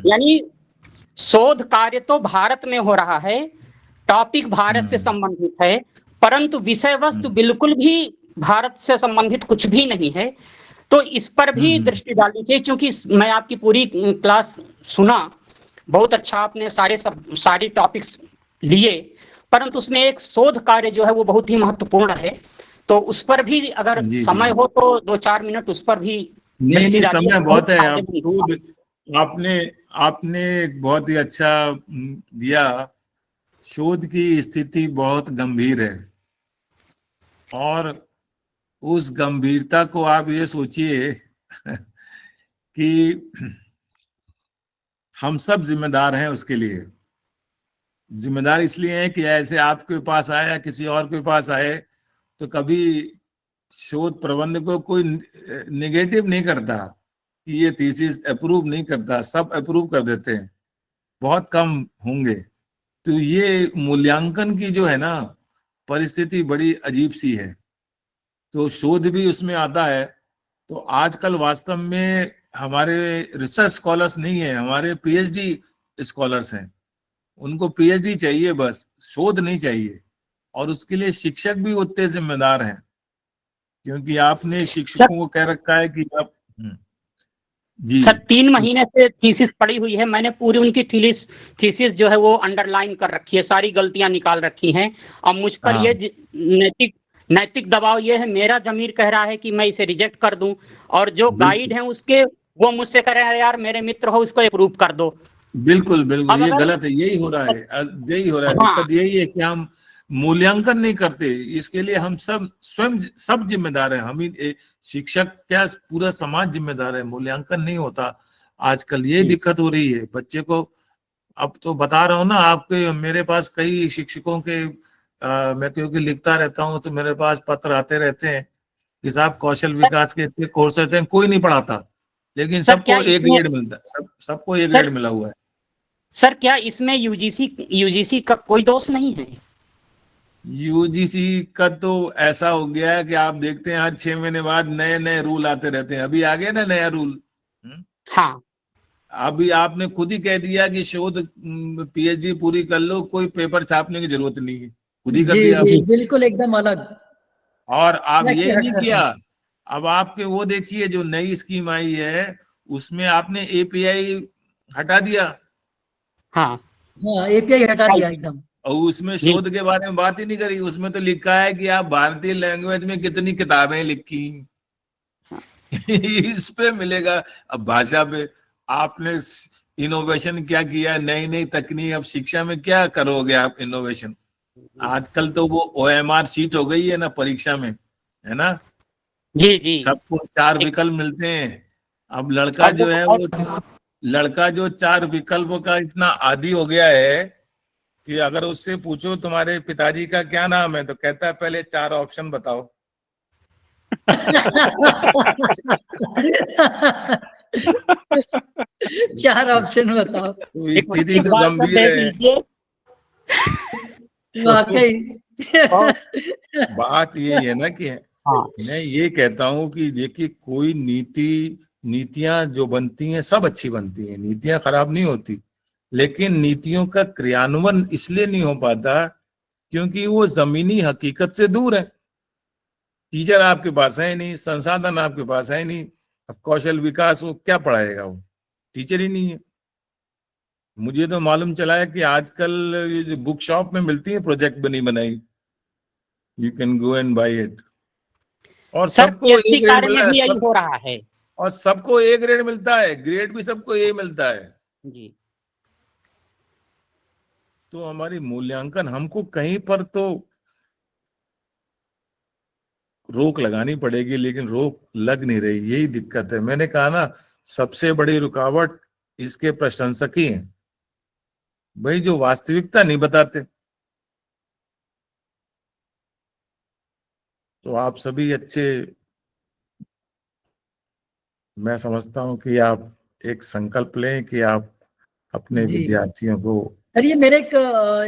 यानी शोध कार्य तो भारत में हो रहा है, टॉपिक भारत से संबंधित है, परंतु विषय वस्तु बिल्कुल भी भारत से संबंधित कुछ भी नहीं है। तो इस पर भी दृष्टि डालनी चाहिए, क्योंकि मैं आपकी पूरी क्लास सुना, बहुत अच्छा आपने सारी टॉपिक्स लिए, परंतु उसमें एक शोध कार्य जो है वो बहुत ही महत्वपूर्ण है। तो उस पर भी अगर जी समय हो तो 2-4 मिनट उस पर भी नहीं दृष्टि नहीं, डालिए। समय बहुत है। आप फायदेमंद शोध, आपने एक बहुत ही अच्छा दिया। शोध की स्थिति बहुत गंभीर है, और उस गंभीरता को आप ये सोचिए कि हम सब जिम्मेदार हैं उसके लिए। जिम्मेदार इसलिए हैं कि ऐसे आपके पास आए या किसी और के पास आए तो कभी शोध प्रबंध को कोई नेगेटिव नहीं करता कि ये थीसिस अप्रूव नहीं करता, सब अप्रूव कर देते हैं, बहुत कम होंगे। तो ये मूल्यांकन की जो है ना परिस्थिति बड़ी अजीब सी है, तो शोध भी उसमें आता है। तो आजकल वास्तव में हमारे रिसर्च स्कॉलर्स नहीं है, हमारे पीएचडी स्कॉलर्स हैं। उनको पीएचडी चाहिए, बस शोध नहीं चाहिए। और उसके लिए शिक्षक भी उतने जिम्मेदार हैं, क्योंकि आपने शिक्षकों को कह रखा है कि आप जी सर 3 महीने से थीसिस पड़ी हुई है, मैंने पूरी उनकी थीसिस जो है वो अंडरलाइन कर रखी है, सारी गलतियां निकाल रखी हैं। और मुझ पर हाँ। ये नैतिक दबाव ये है, मेरा जमीर कह रहा है कि मैं इसे रिजेक्ट कर दूं, और जो गाइड हैं उसके वो मुझसे कह रहे हैं यार मेरे मित्र हो इसको अप्रूव कर दो। बिल्कुल बिल्कुल, अब ये अगर गलत है, यही हो रहा है, यही हो रहा है। हाँ। दिक्कत यही है कि हम मूल्यांकन नहीं करते। इसके लिए हम सब स्वयं सब जिम्मेदार हैं। हम ही शिक्षक क्या, पूरा समाज जिम्मेदार है। मूल्यांकन नहीं होता आजकल, ये दिक्कत हो रही है बच्चे को। अब तो बता रहा हूँ ना आपके, मेरे पास कई शिक्षकों के मैं क्योंकि लिखता रहता हूँ तो मेरे पास पत्र आते रहते हैं कि साहब कौशल विकास के इतने कोर्सेज हैं, कोई नहीं पढ़ाता, लेकिन सर क्या सबको ए इसमें ग्रेड मिलता है, सबको ए ग्रेड मिला हुआ है। सर क्या इसमें यूजीसी का कोई दोष नहीं है? यूजीसी का तो ऐसा हो गया है कि आप देखते हैं हर 6 महीने बाद नए नए रूल आते रहते हैं। अभी आ गया ना नया रूल। हाँ। अभी आपने खुद ही कह दिया कि शोध पीएचडी पूरी कर लो, कोई पेपर छापने की जरूरत नहीं है, खुद ही कर जी दिया जी, आपने। बिल्कुल एकदम अलग। और आप क्या ये किया नहीं हटकर किया, अब आपके वो देखिए जो नई स्कीम आई है उसमें आपने एपीआई हटा दिया। हाँ। हाँ, एपीआई हटा दिया एकदम। और उसमें जी। शोध के बारे में बात ही नहीं करी। उसमें तो लिखा है कि आप भारतीय लैंग्वेज में कितनी किताबें लिखी इस पे मिलेगा। अब भाषा पे आपने इनोवेशन क्या किया, नई नई तकनीक। अब शिक्षा में क्या करोगे आप इनोवेशन? आजकल तो वो ओएमआर शीट हो गई है ना परीक्षा में, है ना, जी जी। सबको 4 विकल्प मिलते हैं। अब लड़का और जो है वो, लड़का जो 4 विकल्पों का इतना आदी हो गया है कि अगर उससे पूछो तुम्हारे पिताजी का क्या नाम है तो कहता है पहले 4 ऑप्शन बताओ। 4 ऑप्शन बताओ। तो एक स्थिति तो बात सर गंभीर देख है। लीजिए। वाकई। और बात यही है ना कि हाँ। मैं ये कहता हूं कि देखिए कोई नीतियां जो बनती हैं सब अच्छी बनती हैं, नीतियां खराब नहीं होती, लेकिन नीतियों का क्रियान्वयन इसलिए नहीं हो पाता क्योंकि वो जमीनी हकीकत से दूर है। टीचर आपके पास है नहीं, संसाधन आपके पास है नहीं, अब कौशल विकास वो क्या पढ़ाएगा, वो टीचर ही नहीं है। मुझे तो मालूम चला है कि आजकल ये जो बुक शॉप में मिलती है प्रोजेक्ट बनी बनाई, you can go and buy it, और सर सबको ए पीएचडी ग्रेड कार्य मिल में रहा है भी यही सब, हो रहा है। और सबको ए ग्रेड मिलता है, ग्रेड भी सबको ए मिलता है। जी। तो हमारी मूल्यांकन, हमको कहीं पर तो रोक लगानी पड़ेगी, लेकिन रोक लग नहीं रही, यही दिक्कत है। मैंने कहा ना सबसे बड़ी रुकावट इसके प्रशंसक ही हैं, भाई जो वास्तविकता नहीं बताते। तो आप सभी अच्छे, मैं समझता हूं कि आप एक संकल्प लें कि आप अपने जी विद्यार्थियों को। सर, ये मेरे एक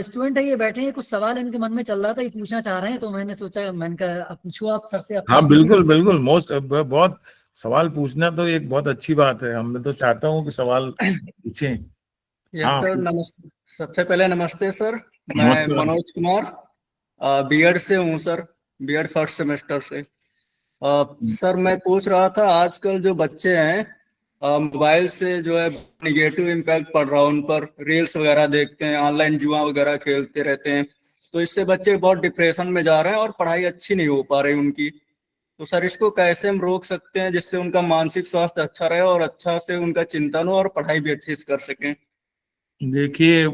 स्टूडेंट है, ये बैठे हैं, कुछ सवाल इनके मन में चल रहा था, ये पूछना चाह रहे हैं, तो मैंने सोचा मैंने कहा आप पूछो, आप सर से आप हाँ पूछ लीजिए। बिल्कुल बिल्कुल, बहुत सवाल पूछना तो एक बहुत अच्छी बात है। हम तो चाहता हूँ कि सवाल पूछें। यस हाँ सर, नमस्ते। सबसे पहले नमस्ते सर, मैं नमस्ते। मनोज कुमार बीएड से हूँ सर, बीएड फर्स्ट सेमेस्टर से। सर मैं पूछ रहा था, आजकल जो बच्चे हैं मोबाइल से जो है निगेटिव इम्पैक्ट पड़ रहा है उन पर, रील्स वगैरह देखते हैं, ऑनलाइन जुआ वगैरह खेलते रहते हैं, तो इससे बच्चे बहुत डिप्रेशन में जा रहे हैं और पढ़ाई अच्छी नहीं हो पा रही उनकी। तो सर इसको कैसे हम रोक सकते हैं जिससे उनका मानसिक स्वास्थ्य अच्छा रहे और अच्छा से उनका चिंतन हो और पढ़ाई भी अच्छे से कर सकें? देखिए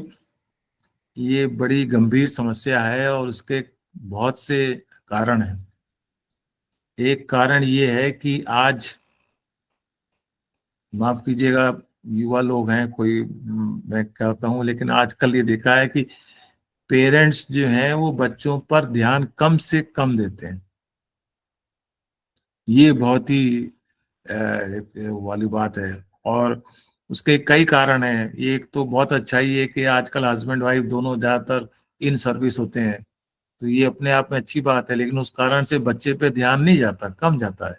ये बड़ी गंभीर समस्या है और उसके बहुत से कारण हैं। एक कारण ये है कि आज, माफ कीजिएगा, युवा लोग हैं, कोई मैं क्या कहूँ, लेकिन आजकल ये देखा है कि पेरेंट्स जो हैं वो बच्चों पर ध्यान कम से कम देते हैं। ये बहुत ही एक वाली बात है, और उसके कई कारण हैं। एक तो बहुत अच्छा ही है कि आजकल हस्बैंड वाइफ दोनों ज्यादातर इन सर्विस होते हैं, तो ये अपने आप में अच्छी बात है, लेकिन उस कारण से बच्चे पे ध्यान नहीं जाता, कम जाता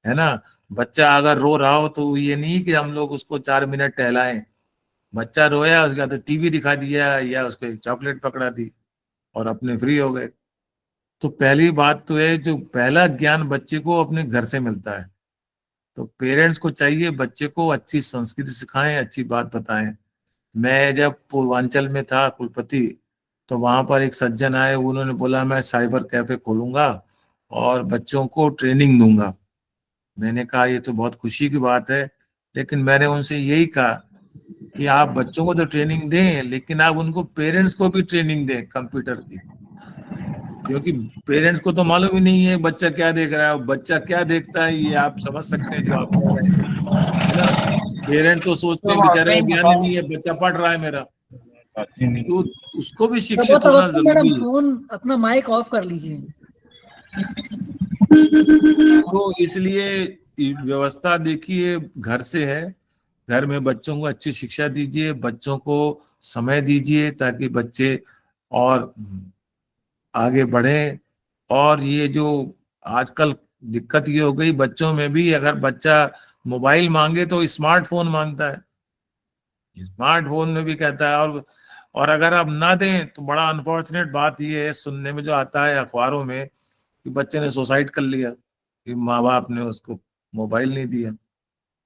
है ना। बच्चा अगर रो रहा हो तो ये नहीं कि हम लोग उसको 4 मिनट टहलाएं। बच्चा रोया, उसके बाद टीवी दिखा दिया या उसको एक चॉकलेट पकड़ा दी और अपने फ्री हो गए। तो पहली बात तो है, जो पहला ज्ञान बच्चे को अपने घर से मिलता है, तो पेरेंट्स को चाहिए बच्चे को अच्छी संस्कृति सिखाएं, अच्छी बात बताएं। मैं जब पूर्वांचल में था कुलपति, तो वहां पर एक सज्जन आए, उन्होंने बोला मैं साइबर कैफे खोलूंगा और बच्चों को ट्रेनिंग दूंगा। मैंने कहा ये तो बहुत खुशी की बात है, लेकिन मैंने उनसे यही कहा कि आप बच्चों को तो ट्रेनिंग दें, लेकिन आप उनको पेरेंट्स को भी ट्रेनिंग दें कंप्यूटर की, क्योंकि पेरेंट्स को तो मालूम ही नहीं है बच्चा क्या देख रहा है, और बच्चा क्या देखता है ये आप समझ सकते हैं जो आप कह रहे हैं, है ना। पेरेंट तो सोचते हैं बेचारे को ज्ञान ही नहीं है, बच्चा पढ़ रहा है मेरा, तो उसको भी शिक्षित होना मैडम, जरूरी है। फोन अपना माइक ऑफ कर लीजिए। तो इसलिए व्यवस्था देखिए घर से है। घर में बच्चों को अच्छी शिक्षा दीजिए, बच्चों को समय दीजिए, ताकि बच्चे और आगे बढ़े। और ये जो आजकल दिक्कत ये हो गई बच्चों में भी, अगर बच्चा मोबाइल मांगे तो स्मार्टफोन मांगता है, स्मार्टफोन में भी कहता है। और अगर आप ना दें तो बड़ा अनफॉर्चुनेट बात ये है, सुनने में जो आता है अखबारों में, कि बच्चे ने सुसाइड कर लिया कि माँ बाप ने उसको मोबाइल नहीं दिया।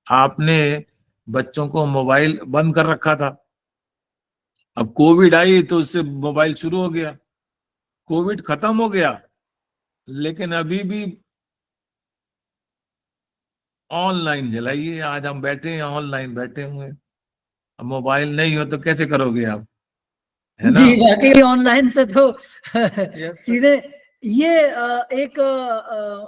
आपने बच्चों को मोबाइल बंद कर रखा था, अब कोविड आई तो उससे मोबाइल शुरू हो गया। कोविड खत्म हो गया, लेकिन अभी भी ऑनलाइन जलाइए। आज हम बैठे हैं, ऑनलाइन बैठे हुए हैं। अब मोबाइल नहीं हो तो कैसे करोगे आप, है ना। जी वाकई ऑनलाइन से तो Yes, sir. सीधे ये एक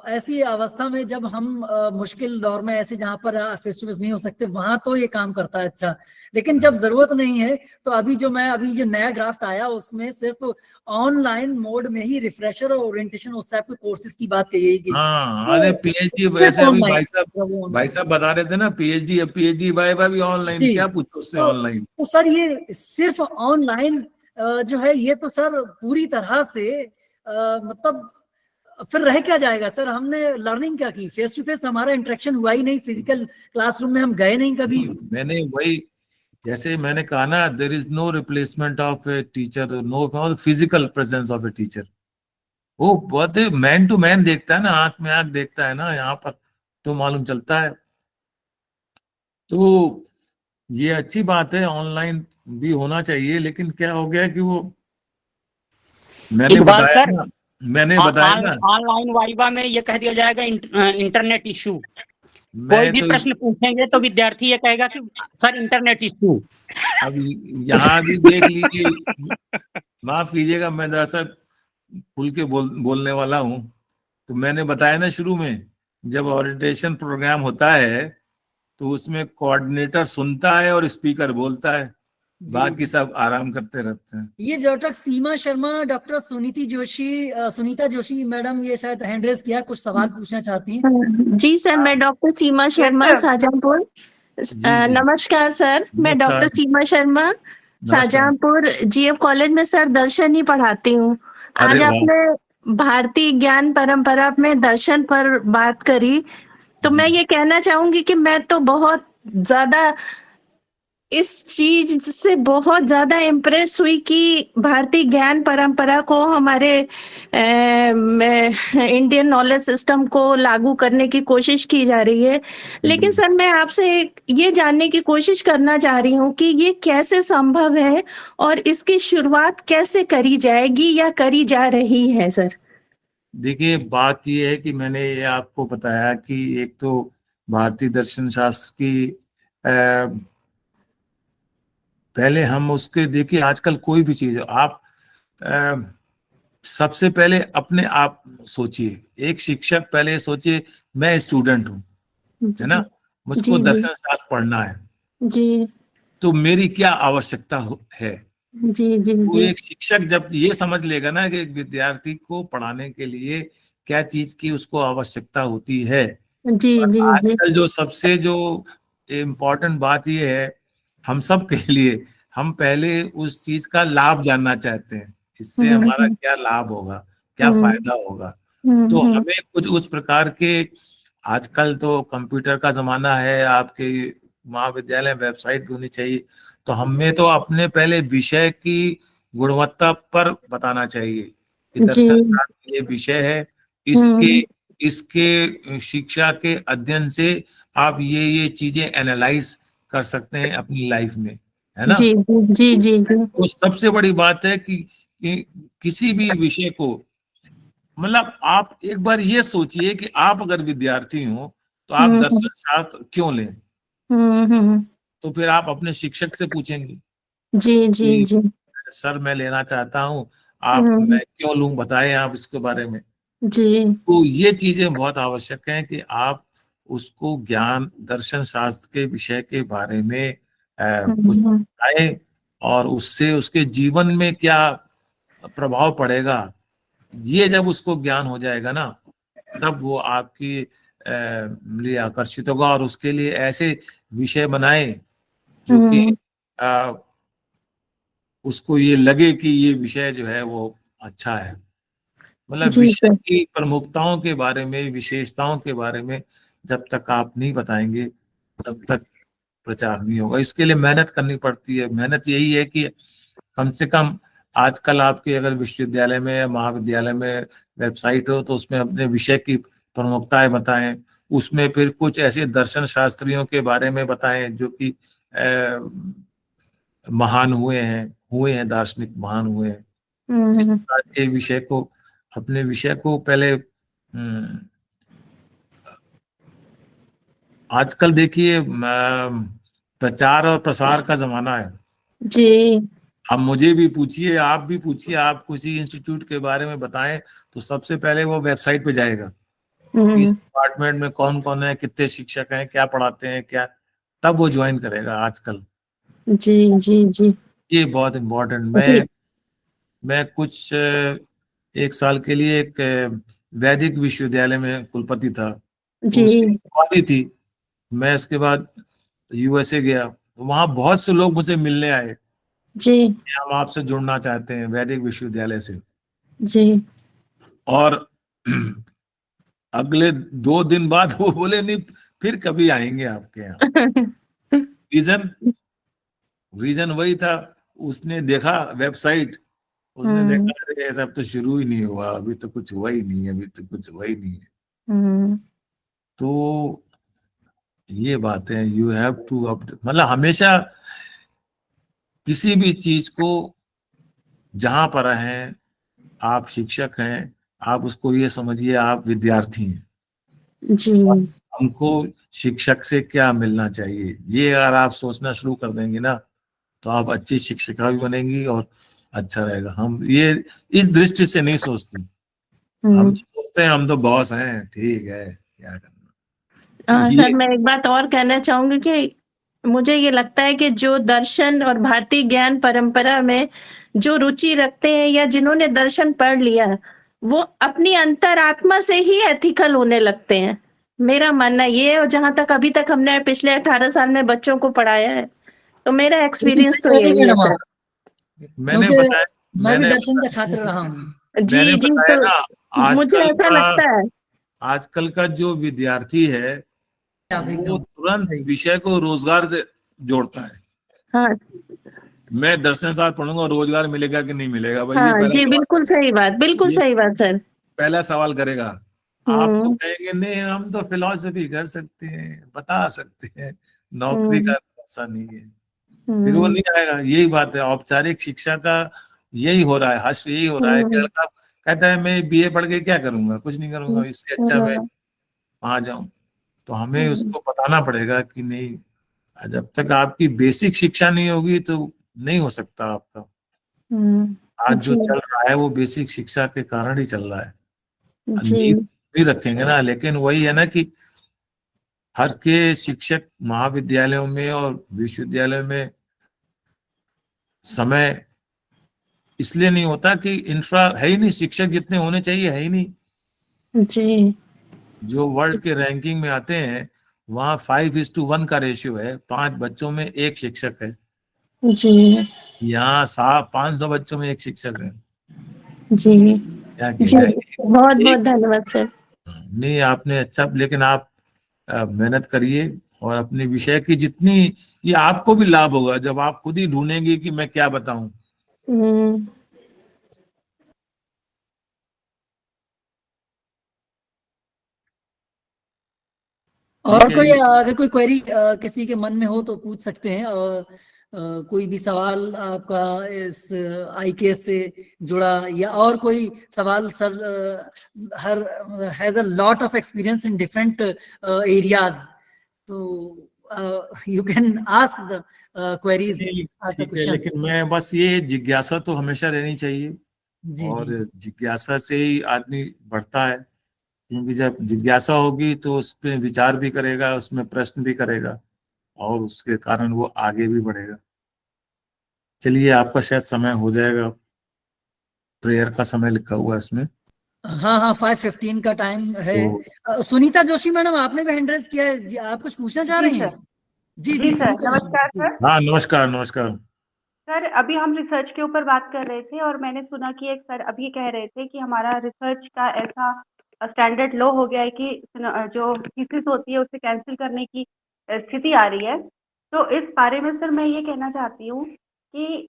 ऐसी अवस्था में जब हम मुश्किल दौर में ऐसे जहां पर फेस टू फेस नहीं हो सकते, वहां तो ये काम करता है अच्छा। लेकिन जब जरूरत नहीं है तो अभी जो नया ड्राफ्ट आया उसमें सिर्फ ऑनलाइन मोड में ही रिफ्रेशर और ओरिएंटेशन उस टाइप के कोर्सेस की बात कही गई। हाँ, तो अरे पीएचडी, सिर्फ वैसे अभी online, भाई साहब बता रहे थे ना, पीएचडी वाइवा भी ऑनलाइन, जी। क्या पूछो उससे तो, ऑनलाइन। तो सर ये सिर्फ ऑनलाइन जो है ये तो सर पूरी तरह से मतलब फिर रह क्या जाएगा सर। हमने लर्निंग क्या की, फेस टू फेस हमारा इंटरेक्शन हुआ ही नहीं, फिजिकल क्लासरूम में हम गए नहीं कभी। मैंने वही, जैसे मैंने कहा ना, there is no replacement of a teacher, no physical presence of a teacher. वो बहुत मैन टू मैन देखता है ना, आंख में आंख देखता है ना, यहाँ पर तो मालूम चलता है। तो ये अच्छी बात है, ऑनलाइन भी होना चाहिए, लेकिन क्या हो गया कि वो मैंने इस बार बताया सर ना, मैंने बताया ना, ऑनलाइन वाइवा में ये कह दिया जाएगा इंटरनेट इशू। कोई मैं भी तो प्रश्न पूछेंगे तो विद्यार्थी ये कहेगा कि सर इंटरनेट इशू। अब यहाँ भी देख लीजिए, माफ कीजिएगा, मैं दरअसल खुल के बोलने वाला हूँ। तो मैंने बताया ना शुरू में, जब ओरिएंटेशन प्रोग्राम होता है तो उसमें कोऑर्डिनेटर सुनता है और स्पीकर बोलता है, बाकी सब आराम करते रहते हैं। ये डॉक्टर सीमा शर्मा, डॉक्टर सुनीता जोशी मैडम, ये शायद हैंड रेज किया, कुछ सवाल पूछना चाहती हैं। जी सर, मैं डॉक्टर सीमा शर्मा, शाहजहांपुर। नमस्कार सर, मैं डॉक्टर सीमा शर्मा, शाहजहांपुर जीएफ कॉलेज में सर दर्शन ही पढ़ाती हूँ। आज आपने भारतीय ज्ञान परंपरा में दर्शन पर बात करी, तो मैं ये कहना चाहूंगी कि मैं तो बहुत ज्यादा इस चीज से बहुत ज्यादा इम्प्रेस हुई कि भारतीय ज्ञान परंपरा को हमारे इंडियन नॉलेज सिस्टम को लागू करने की कोशिश की जा रही है। लेकिन सर मैं आपसे ये जानने की कोशिश करना चाह रही हूँ कि ये कैसे संभव है और इसकी शुरुआत कैसे करी जाएगी या करी जा रही है सर। देखिए, बात ये है कि मैंने ये आपको बताया कि एक तो भारतीय दर्शन शास्त्र की पहले हम उसके देखिए, आजकल कोई भी चीज आप सबसे पहले अपने आप सोचिए, एक शिक्षक पहले सोचिए मैं स्टूडेंट हूँ, है ना, मुझको जी, जी, दर्शन शास्त्र पढ़ना है, जी, तो मेरी क्या आवश्यकता है। जी, जी, तो जी, एक शिक्षक जब ये समझ लेगा ना कि एक विद्यार्थी को पढ़ाने के लिए क्या चीज की उसको आवश्यकता होती है। जी, और जी, जी, आजकल जो सबसे जो इम्पोर्टेंट बात ये है हम सब के लिए, हम पहले उस चीज का लाभ जानना चाहते हैं, इससे हमारा क्या लाभ होगा, क्या फायदा होगा। तो हमें कुछ उस प्रकार के, आजकल तो कंप्यूटर का जमाना है, आपके महाविद्यालय वेबसाइट भी होनी चाहिए, तो हमें तो अपने पहले विषय की गुणवत्ता पर बताना चाहिए कि जी, दर्शन शास्त्र ये विषय है, इसके इसके शिक्षा के अध्ययन से आप ये चीजें एनालाइज कर सकते हैं अपनी लाइफ में, है ना। जी, जी, जी, जी, तो सबसे बड़ी बात है कि किसी भी विषय को, मतलब आप एक बार ये सोचिए कि आप अगर विद्यार्थी हो तो आप दर्शन शास्त्र क्यों लें, तो फिर आप अपने शिक्षक से पूछेंगे जी, जी, कि जी, सर मैं लेना चाहता हूँ, आप, मैं क्यों लूं, बताएं आप इसके बारे में। जी, तो ये चीजें बहुत आवश्यक हैं कि आप उसको ज्ञान दर्शन शास्त्र के विषय के बारे में कुछ बताएं, और उससे उसके जीवन में क्या प्रभाव पड़ेगा, ये जब उसको ज्ञान हो जाएगा ना, तब वो आपकी लिए आकर्षित होगा, और उसके लिए ऐसे विषय बनाए जो कि उसको ये लगे कि ये विषय जो है वो अच्छा है। मतलब जी, विषय सर, की प्रमुखताओं के बारे में, विशेषताओं के बारे में जब तक आप नहीं बताएंगे तब तक प्रचार नहीं होगा। इसके लिए मेहनत करनी पड़ती है। मेहनत यही है कि कम से कम आजकल आपके अगर विश्वविद्यालय में या महाविद्यालय में वेबसाइट हो तो उसमें अपने विषय की प्रमुखताएं बताएं, उसमें फिर कुछ ऐसे दर्शन शास्त्रियों के बारे में बताएं जो कि महान हुए हैं दार्शनिक महान हुए हैं। इस प्रकार के विषय को, अपने विषय को पहले आजकल देखिए प्रचार और प्रसार का जमाना है। जी, अब मुझे भी पूछिए, आप भी पूछिए, आप किसी इंस्टीट्यूट के बारे में बताएं तो सबसे पहले वो वेबसाइट पे जाएगा कि इस डिपार्टमेंट में कौन कौन है, कितने शिक्षक हैं, क्या पढ़ाते हैं, क्या, तब वो ज्वाइन करेगा आजकल। जी, जी, जी, ये बहुत इम्पोर्टेंट। जी, मैं कुछ 1 साल के लिए एक वैदिक विश्वविद्यालय में कुलपति था, तो उसकी जी, पाली थी। मैं उसके बाद यूएसए गया, तो वहां बहुत से लोग मुझे मिलने आए जी, कि हम आपसे जुड़ना चाहते हैं वैदिक विश्वविद्यालय से। जी, और अगले 2 दिन बाद वो बोले नहीं, फिर कभी आएंगे आपके यहाँ। रीजन रीजन वही था, उसने देखा वेबसाइट, उसने देखा अरे तब तो शुरू ही नहीं हुआ, अभी तो कुछ हुआ ही नहीं है, अभी तो कुछ हुआ ही नहीं है। तो ये बात है, यू हैव टू अपडेट, मतलब हमेशा किसी भी चीज को, जहां पर हैं आप शिक्षक हैं, आप उसको ये समझिए आप विद्यार्थी हैं, जी, हमको शिक्षक से क्या मिलना चाहिए, ये अगर आप सोचना शुरू कर देंगे ना तो आप अच्छी शिक्षिका भी बनेंगी और अच्छा रहेगा। हम ये इस दृष्टि से नहीं सोचते, हम तो सोचते हैं हम तो बॉस हैं, ठीक है क्या करना सर ये। मैं एक बात और कहना चाहूंगी कि मुझे ये लगता है कि जो दर्शन और भारतीय ज्ञान परंपरा में जो रुचि रखते हैं या जिन्होंने दर्शन पढ़ लिया, वो अपनी अंतरात्मा से ही एथिकल होने लगते हैं। मेरा मानना ये है, और जहां तक अभी तक हमने पिछले 18 साल में बच्चों को पढ़ाया है, तो मेरा एक्सपीरियंस तो यही है सर। मैंने क्योंकि बताया, मैं भी मैंने दर्शन का छात्र रहा हूँ। जी, मैंने जी, बताया ना, तो मुझे आजकल ऐसा का लगता है। आजकल का जो विद्यार्थी है आप वो एकदम तुरंत सही। विषय को रोजगार से जोड़ता है। हाँ, मैं दर्शन शास्त्र पढ़ूंगा, रोजगार मिलेगा कि नहीं मिलेगा, भाई ये हाँ, पहला जी, सवाल, बिल्कुल सही बात, बिल्कुल ये सही बात सर। पहला सवाल करेगा। आपको हुँ, कहेंगे नहीं हम तो फिलॉसफी कर सकते हैं, बता सकते हैं, नौकरी का हुँ, भरोसा नहीं है, फिर वो हुँ, नहीं आएगा। यही बात है, औपचारिक शिक्षा का यही हो रहा है, हश्र यही हो रहा है कि हुँ, लड़का कहता है मैं बीए पढ़ के क्या करूंगा, कुछ नहीं करूंगा, हुँ, इससे अच्छा मैं हुँ, वहां जाऊं। तो हमें हुँ, उसको बताना पड़ेगा कि नहीं, जब तक आपकी बेसिक शिक्षा नहीं होगी तो नहीं हो सकता आपका। हुँ, आज जो जी चल रहा है वो बेसिक शिक्षा के कारण ही चल रहा है। जी नींव भी रखेंगे ना, लेकिन वही है ना कि हर के शिक्षक महाविद्यालयों में और विश्वविद्यालयों में समय इसलिए नहीं होता कि इंफ्रा है ही नहीं, शिक्षक जितने होने चाहिए है ही नहीं। जी जो वर्ल्ड के रैंकिंग में आते हैं वहाँ 5:1 का रेशियो है, 5 बच्चों में 1 शिक्षक है। जी यहाँ 500 बच्चों में 1 शिक्षक है। जी क्या जी किया है? बहुत बहुत धन्यवाद सर। नहीं आपने अच्छा, लेकिन आप मेहनत करिए और अपने विषय की जितनी, ये आपको भी लाभ होगा जब आप खुद ही ढूंढेंगे कि मैं क्या बताऊं। हम्म, और ठीक है कोई जी। अगर कोई क्वेरी किसी के मन में हो तो पूछ सकते हैं। कोई भी सवाल आपका इस IKS से जुड़ा या और कोई सवाल, sir her has a lot of experience in different areas, तो you can ask the queries, ask the ठीक है, क्वेश्चंस। लेकिन मैं बस ये जिज्ञासा तो हमेशा रहनी चाहिए जी और जी जिज्ञासा से ही आदमी बढ़ता है, क्योंकि जब जिज्ञासा होगी तो उस पर विचार भी करेगा, उसमें प्रश्न भी करेगा और उसके कारण वो आगे भी बढ़ेगा। चलिए आपका शायद समय हो जाएगा, प्रेयर का समय लिखा हुआ है इसमें। हाँ हाँ 5:15 का टाइम है। तो सुनीता जोशी मैडम, आपने भी हैंड रेज किया है जी, आप कुछ पूछना चाह रही हैं? जी जी जी सर, सुनीता जोशी, नमस्कार जी। सर। हाँ नमस्कार नमस्कार। सर अभी हम रिसर्च के ऊपर बात कर रहे थे और मैंने सुना कि एक सर अभी कह रहे थे कि हमारा रिसर्च का ऐसा स्टैंडर्ड लो हो गया है कि जो थीसिस होती है उसे कैंसिल करने की स्थिति आ रही है। तो इस बारे में सर मैं ये कहना चाहती हूँ कि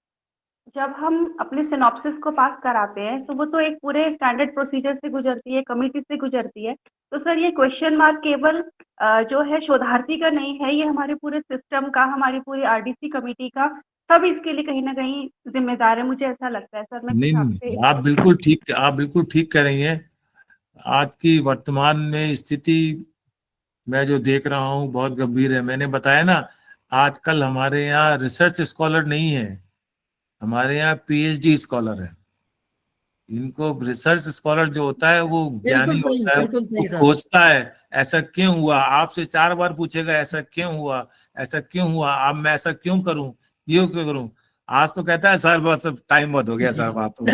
जब हम अपने सिनॉप्सिस को पास कराते हैं तो वो तो एक पूरे स्टैंडर्ड प्रोसीजर से गुजरती है, कमिटी से गुजरती है। तो सर ये क्वेश्चन मार्क केवल जो है शोधार्थी का नहीं है, ये हमारे पूरे सिस्टम का, हमारी पूरी RDC कमेटी का, सब इसके लिए कहीं ना कहीं जिम्मेदार है, मुझे ऐसा लगता है सर। मैं नहीं कुछ नहीं, आपसे आप बिल्कुल ठीक कह रही हैं। आज की वर्तमान में स्थिति मैं जो देख रहा हूँ बहुत गंभीर है। मैंने बताया ना, आजकल हमारे यहाँ रिसर्च स्कॉलर नहीं है, हमारे यहाँ PhD स्कॉलर है। इनको रिसर्च स्कॉलर जो होता है वो ज्ञानी होता है, बिल्कुल वो सही सर। खोजता है ऐसा क्यों हुआ, आपसे 4 बार पूछेगा ऐसा क्यों हुआ, ऐसा क्यों हुआ, अब मैं ऐसा क्यों करूं, ये क्यों करूं। आज तो कहता है सर बस टाइम बहुत हो गया सर, बात तो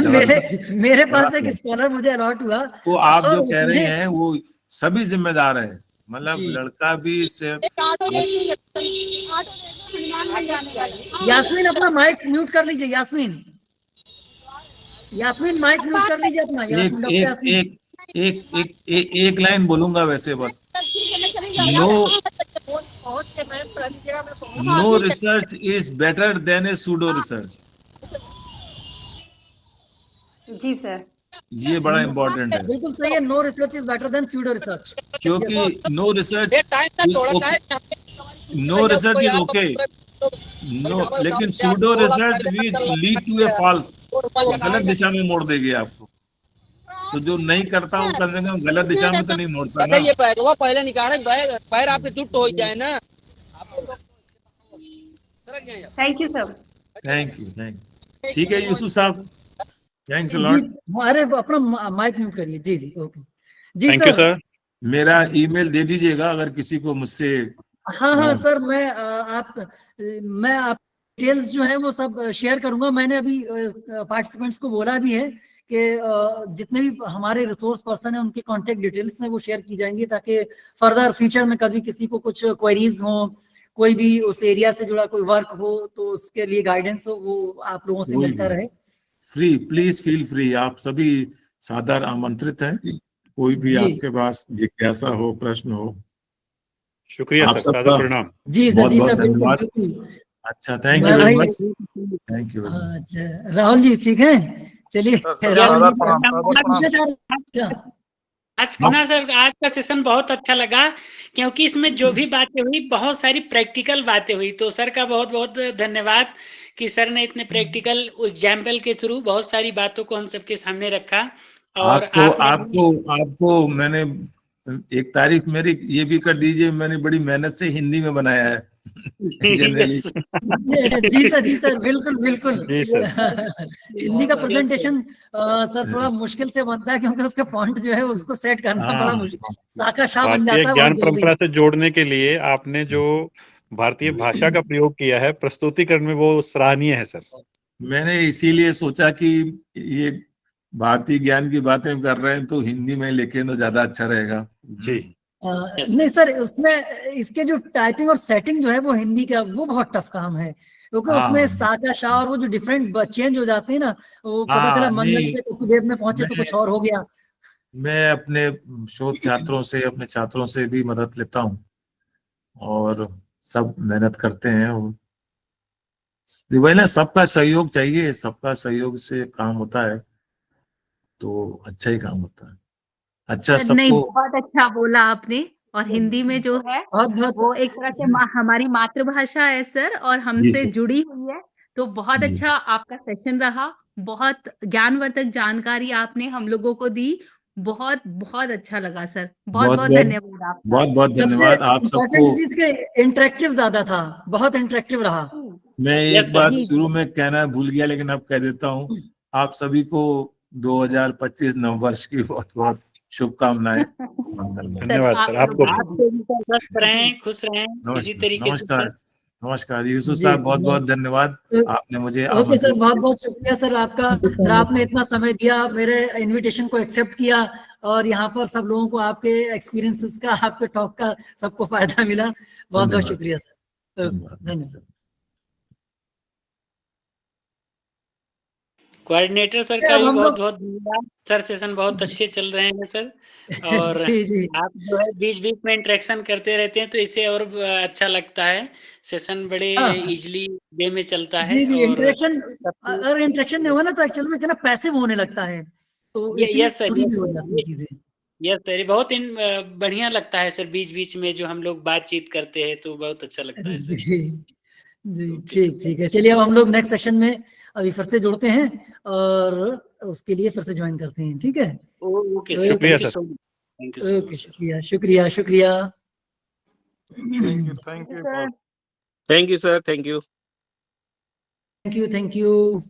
मेरे पास एक स्कॉलर मुझे अलॉट हुआ वो आप और जो कह रही उसने हैं वो सभी जिम्मेदार है, मतलब जी। लड़का भी से यास्मीन अपना माइक म्यूट कर लीजिए, यास्मीन यास्मीन माइक म्यूट कर लीजिए अपना, एक यास्मीन, डॉक्टर एक यास्मीन। एक एक एक एक, एक लाइन बोलूंगा वैसे बस, no no research is better than a pseudo research. जी सर। ये बड़ा इंपॉर्टेंट है, बिल्कुल सही है, no research is better than pseudo research. क्योंकि no research is okay, no research is okay, no, लेकिन pseudo research which lead to a false, गलत दिशा में मोड़ देगी आपको। तो जो नहीं करता वो कम से कम गलत दिशा में तो नहीं मोड़ता ना। पहले निकाले पैर आपके दुट हो जाए ना। Thank you sir. Thank you. ठीक है यूसुफ साहब, थैंक्स अ जी, लॉट। अरे अपना माइक म्यूट करिए। जी जी ओके जी थैंक यू सर। सर। मेरा ईमेल दे दीजिएगा अगर किसी को मुझसे। हाँ हाँ सर, मैं आप डिटेल्स जो है वो सब शेयर करूंगा। मैंने अभी पार्टिसिपेंट्स को बोला भी है कि जितने भी हमारे रिसोर्स पर्सन हैं उनके कांटेक्ट डिटेल्स हैं वो शेयर की जाएंगी, ताकि फर्दर फ्यूचर में कभी किसी को कुछ क्वेरीज हो, कोई भी उस एरिया से जुड़ा कोई वर्क हो तो उसके लिए गाइडेंस हो, वो आप लोगों से मिलता रहे। फ्री, प्लीज फील फ्री, आप सभी सादर आमंत्रित हैं। कोई भी जी आपके पास जिज्ञासा हो, प्रश्न हो, शुक्रिया आप सर, सादर सबका प्रणाम। जी सर, बहुत जी बहुत सर, बिल्कुल धन्यवाद। बिल्कुल। अच्छा, थैंक मैं यू वेरी भाई, much, thank you very much. अच्छा राहुल जी ठीक है, चलिए राहुल जी पूछना चाह रहे हैं? आज ना सर, आज का सेशन बहुत अच्छा लगा क्योंकि इसमें जो भी बातें हुई बहुत सारी प्रैक्टिकल बातें हुई। तो सर का बहुत बहुत धन्यवाद कि सर ने इतने प्रैक्टिकल एग्जाम्पल के थ्रू बहुत सारी बातों को हम सबके सामने रखा। और आपको मैंने एक तारीफ मेरी ये भी कर दीजिए, मैंने बड़ी मेहनत से हिंदी में बनाया है जनरली। जी सर, बिल्कुल बिल्कुल। जी सर। हिंदी का प्रेजेंटेशन सर थोड़ा मुश्किल से बनता है, क्योंकि उसका फॉन्ट जो है उसको सेट करना बड़ा मुश्किल, साका शाह बन भारतीय जाता है ज्ञान बहुत जल्दी। परंपरा से जोड़ने के लिए आपने जो भारतीय भाषा का प्रयोग किया है प्रस्तुतिकरण में, वो सराहनीय है सर। मैंने इसीलिए सोचा कि ये भारतीय ज्ञान की बातें कर रहे हैं तो हिंदी में लिखे तो ज्यादा अच्छा रहेगा। जी। नहीं सर, उसमें इसके जो टाइपिंग और सेटिंग जो है वो हिंदी का वो बहुत टफ काम है, क्योंकि उसमें साका शाह और वो जो डिफरेंट चेंज हो जाते हैं ना, वो पता चला मंगल नहीं, से कुतुबेब में पहुंचे तो कुछ और हो गया। मैं अपने शोध छात्रों से, अपने छात्रों से भी मदद लेता हूँ और सब मेहनत करते हैं। और वही ना, सबका सहयोग चाहिए, सबका सहयोग से काम होता है तो अच्छा ही काम होता है। अच्छा नहीं, सबको बहुत अच्छा बोला आपने। और हिंदी में जो है वो एक तरह से हमारी मातृभाषा है सर, और जी हमसे सर। जुड़ी हुई है। तो बहुत जी। अच्छा आपका सेशन रहा, बहुत ज्ञानवर्धक जानकारी आपने हम लोगों को दी। बहुत बहुत अच्छा लगा सर, बहुत बहुत बहुत बहुत धन्यवाद आपका। बहुत बहुत धन्यवाद आप सबको। इम्पोर्टेंट चीज के इंटरेक्टिव ज्यादा था, बहुत इंटरेक्टिव रहा। मैं Yes, एक sir. बात जी शुरू में कहना भूल गया, लेकिन अब कह देता हूँ, आप सभी को 2025 नववर्ष की बहुत बहुत शुभकामनाएं। धन्यवाद सर, आप आपको भी। आप भी स्वस्थ रहें, खुश रहें इसी नमस्कार तरीके से नमस्कार सर। नमस्कार यूसुफ जी साहब, बहुत बहुत धन्यवाद, आपने मुझे ओके सर, आमंत्रित बहुत बहुत शुक्रिया सर आपका। सर आपने इतना समय दिया, मेरे इनविटेशन को एक्सेप्ट किया, और यहाँ पर सब लोगों को आपके एक्सपीरियंसेस का, आपके टॉक का सबको फायदा मिला। बहुत बहुत शुक्रिया सर। धन्यवाद। कोऑर्डिनेटर सर का अब भी हम बहुत लोग बहुत धन्यवाद सर, सेशन बहुत अच्छे चल रहे हैं सर। और जी जी आप जो है बीच बीच में इंटरेक्शन करते रहते हैं तो इससे और अच्छा लगता है। सेशन बड़े इजीली वे में चलता है। जी जी, और इंटरेक्शन, अगर इंटरेक्शन नहीं होगा ना तो एक्चुअल में क्या ना पैसिव होने लगता है, तो इसीलिए यस सर, जुड़ी भी हो जाती है चीजें। यस सर, बहुत बढ़िया लगता है सर, बीच बीच में जो हम लोग बातचीत करते हैं तो बहुत अच्छा लगता है जी सर। जी, ठीक ठीक है। चलिए अब हम लोग नेक्स्ट सेशन में अभी फिर से जुड़ते हैं, और उसके लिए फिर से ज्वाइन करते हैं, ठीक है। ओके सर, शुक्रिया thank you sir. So much, thank you so okay, much sir. शुक्रिया शुक्रिया शुक्रिया। Thank you sir. Thank you sir, thank you. Thank you.